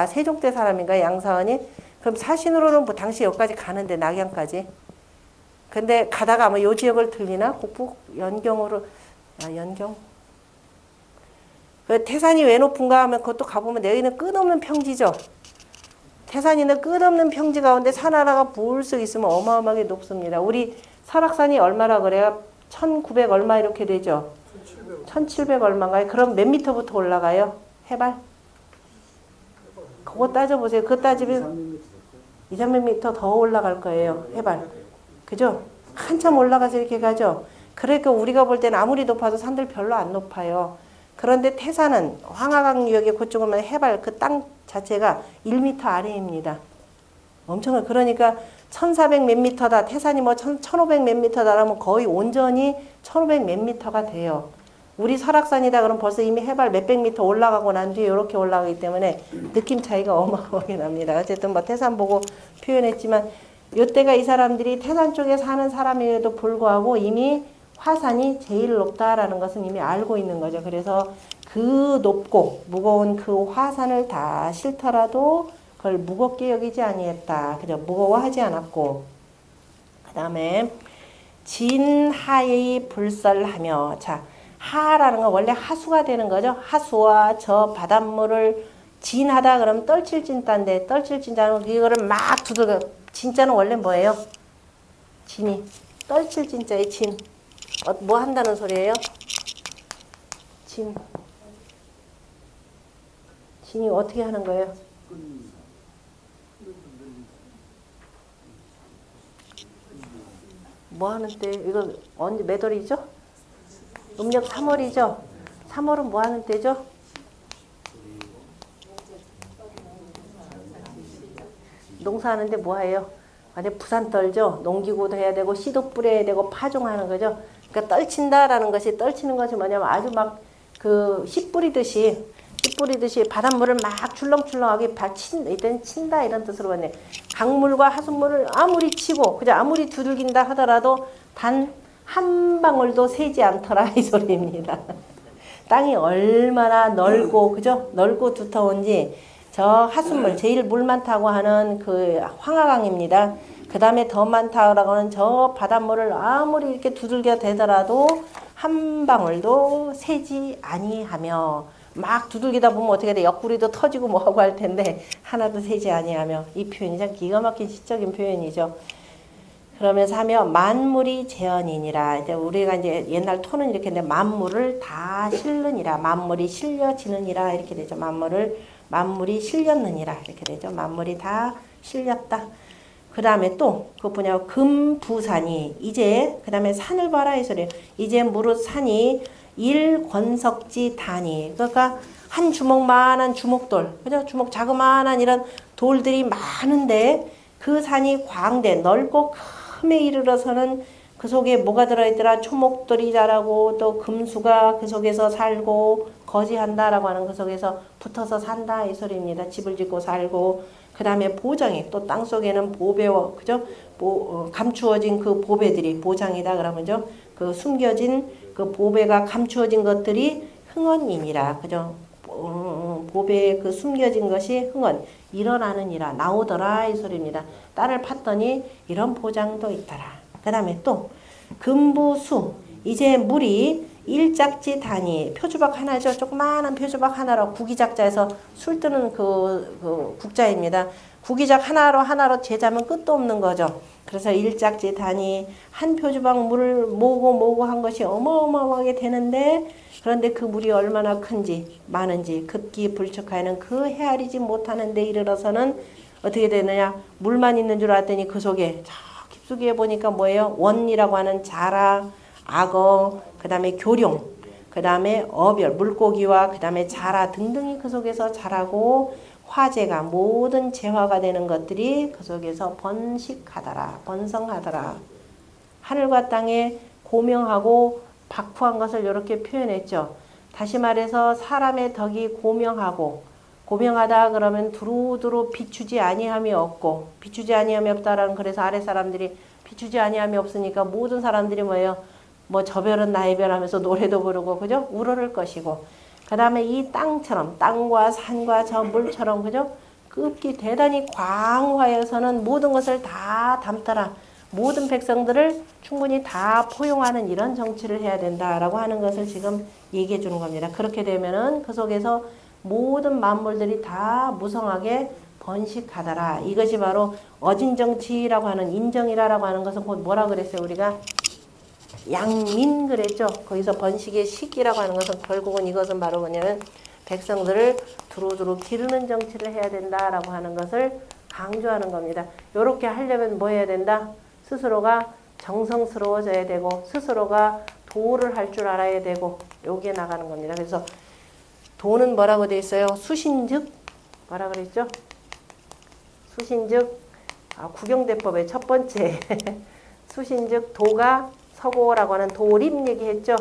세종 때 사람인가요? 양사은이? 그럼 사신으로는 뭐 당시 여기까지 가는데 낙양까지. 근데 가다가 아마 요 지역을 들리나? 곡북 연경으로 연경? 그 태산이 왜 높은가 하면 그것도 가보면 여기는 끝없는 평지죠. 태산이는 끝없는 평지 가운데 산 하나가 불쑥 있으면 어마어마하게 높습니다. 우리 설악산이 얼마라 그래요? 1900 얼마 이렇게 되죠? 1700 얼마인가요? 그럼 몇 미터부터 올라가요? 해발? 그거 따져보세요. 그거 따지면 2, 300m 더 올라갈 거예요. 해발. 그죠? 한참 올라가서 이렇게 가죠? 그러니까 우리가 볼 때는 아무리 높아도 산들 별로 안 높아요. 그런데 태산은 황하강 유역에 그쪽은 해발 그 땅 자체가 1m 아래입니다. 엄청나요. 그러니까 1400 몇 미터다. 태산이 뭐 1500 몇 미터다. 라면 거의 온전히 1500 몇 미터가 돼요. 우리 설악산이다 그럼 벌써 이미 해발 몇백 미터 올라가고 난 뒤에 이렇게 올라가기 때문에 느낌 차이가 어마어마하게 납니다. 어쨌든 뭐 태산 보고 표현했지만 이때가 이 사람들이 태산 쪽에 사는 사람임에도 불구하고 이미 화산이 제일 높다라는 것은 이미 알고 있는 거죠. 그래서 그 높고 무거운 그 화산을 다 싫더라도 그걸 무겁게 여기지 아니했다. 그죠? 무거워하지 않았고. 그 다음에 진하의 불설하며. 자, 하라는 건 원래 하수가 되는 거죠. 하수와 저 바닷물을 진하다 그러면 떨칠 진자인데 떨칠 진자는 이거를 막 두들겨. 진자는 원래 뭐예요? 진이. 떨칠 진자의 진. 뭐 한다는 소리예요? 진. 진이 어떻게 하는 거예요? 뭐 하는데? 이거 언제 몇 월이죠? 음력 3월이죠? 3월은 뭐 하는 때죠? 농사하는데 뭐 해요? 완전 부산 떨죠? 농기구도 해야 되고 씨도 뿌려야 되고 파종하는 거죠? 그러니까 떨친다라는 것이 떨치는 것이 뭐냐면 아주 막 그 씨 뿌리듯이 바닷물을 막 출렁출렁하게 이때는 친다 이런 뜻으로 봤네. 강물과 하수물을 아무리 치고 그죠? 아무리 두들긴다 하더라도 단 한 방울도 새지 않더라 이 소리입니다. 땅이 얼마나 넓고 그죠? 넓고 두터운지 저 하수물 제일 물 많다고 하는 그 황하강입니다. 그 다음에 더 많다고 하는 저 바닷물을 아무리 이렇게 두들겨 대더라도 한 방울도 새지 아니하며 막 두들기다 보면 어떻게 돼? 옆구리도 터지고 뭐하고 할 텐데 하나도 새지 아니하며 이 표현이 참 기가 막힌 시적인 표현이죠. 그러면서 하며 만물이 재현이니라. 이제 우리가 이제 옛날 토는 이렇게 했는데 만물을 다 실느니라. 만물이 실려지느니라 이렇게 되죠. 만물이 실렸느니라 이렇게 되죠. 만물이 다 실렸다. 그 다음에 또 그거 뭐냐 금부산이 이제 그 다음에 산을 봐라 이 소리예요. 이제 무릇 산이 일권석지 단위 그러니까 한 주먹만한 주먹돌 그죠? 주먹 자그마한 이런 돌들이 많은데 그 산이 광대 넓고 큼에 이르러서는 그 속에 뭐가 들어있더라? 초목들이 자라고 또 금수가 그 속에서 살고 거지한다라고 하는 그 속에서 붙어서 산다 이 소리입니다. 집을 짓고 살고 그 다음에 보장이 또 땅속에는 보배워 그죠? 감추어진 그 보배들이 보장이다 그러면죠. 그 숨겨진 그 보배가 감추어진 것들이 흥언이니라 그죠? 보배에 그 숨겨진 것이 흥언 일어나느니라 나오더라 이 소리입니다. 땅을 팠더니 이런 보장도 있더라. 그 다음에 또 금부수 이제 물이 일작지 단위 표주박 하나죠. 조그마한 표주박 하나로 구기작자에서 술 뜨는 그 국자입니다. 구기작 하나로 재자면 끝도 없는 거죠. 그래서 일작지 단위 한 표주박 물을 모으고 한 것이 어마어마하게 되는데 그런데 그 물이 얼마나 큰지 많은지 급기 불측하여는 그 헤아리지 못하는 데 이르러서는 어떻게 되느냐 물만 있는 줄 알았더니 그 속에 깊숙이 보니까 뭐예요? 원이라고 하는 자라, 악어, 그 다음에 교룡, 그 다음에 어별, 물고기와 그 다음에 자라 등등이 그 속에서 자라고 화재가 모든 재화가 되는 것들이 그 속에서 번식하더라, 번성하더라. 하늘과 땅에 고명하고 박후한 것을 이렇게 표현했죠. 다시 말해서 사람의 덕이 고명하다 그러면 두루두루 비추지 아니함이 없고 비추지 아니함이 없다라는 그래서 아래 사람들이 비추지 아니함이 없으니까 모든 사람들이 뭐예요? 뭐 저 별은 나의 별 하면서 노래도 부르고 그죠? 우러를 것이고 그 다음에 이 땅처럼 땅과 산과 저 물처럼 그죠? 급기 대단히 광화해서는 모든 것을 다 담더라. 모든 백성들을 충분히 다 포용하는 이런 정치를 해야 된다라고 하는 것을 지금 얘기해 주는 겁니다. 그렇게 되면은 그 속에서 모든 만물들이 다 무성하게 번식하더라. 이것이 바로 어진정치라고 하는 인정이라고 하는 것은 곧 뭐라 그랬어요? 우리가 양민 그랬죠. 거기서 번식의 시기라고 하는 것은 결국은 이것은 바로 뭐냐면 백성들을 두루두루 기르는 정치를 해야 된다라고 하는 것을 강조하는 겁니다. 이렇게 하려면 뭐 해야 된다? 스스로가 정성스러워져야 되고 스스로가 도를 할 줄 알아야 되고 여기에 나가는 겁니다. 그래서 도는 뭐라고 되어 있어요? 수신즉 뭐라 그랬죠? 수신즉 구경대법의 첫 번째 수신즉 도가 서고라고 하는 도림 얘기했죠.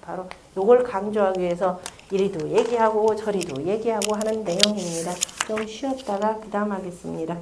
바로 요걸 강조하기 위해서 이리도 얘기하고 저리도 얘기하고 하는 내용입니다. 좀 쉬었다가 그 다음 하겠습니다.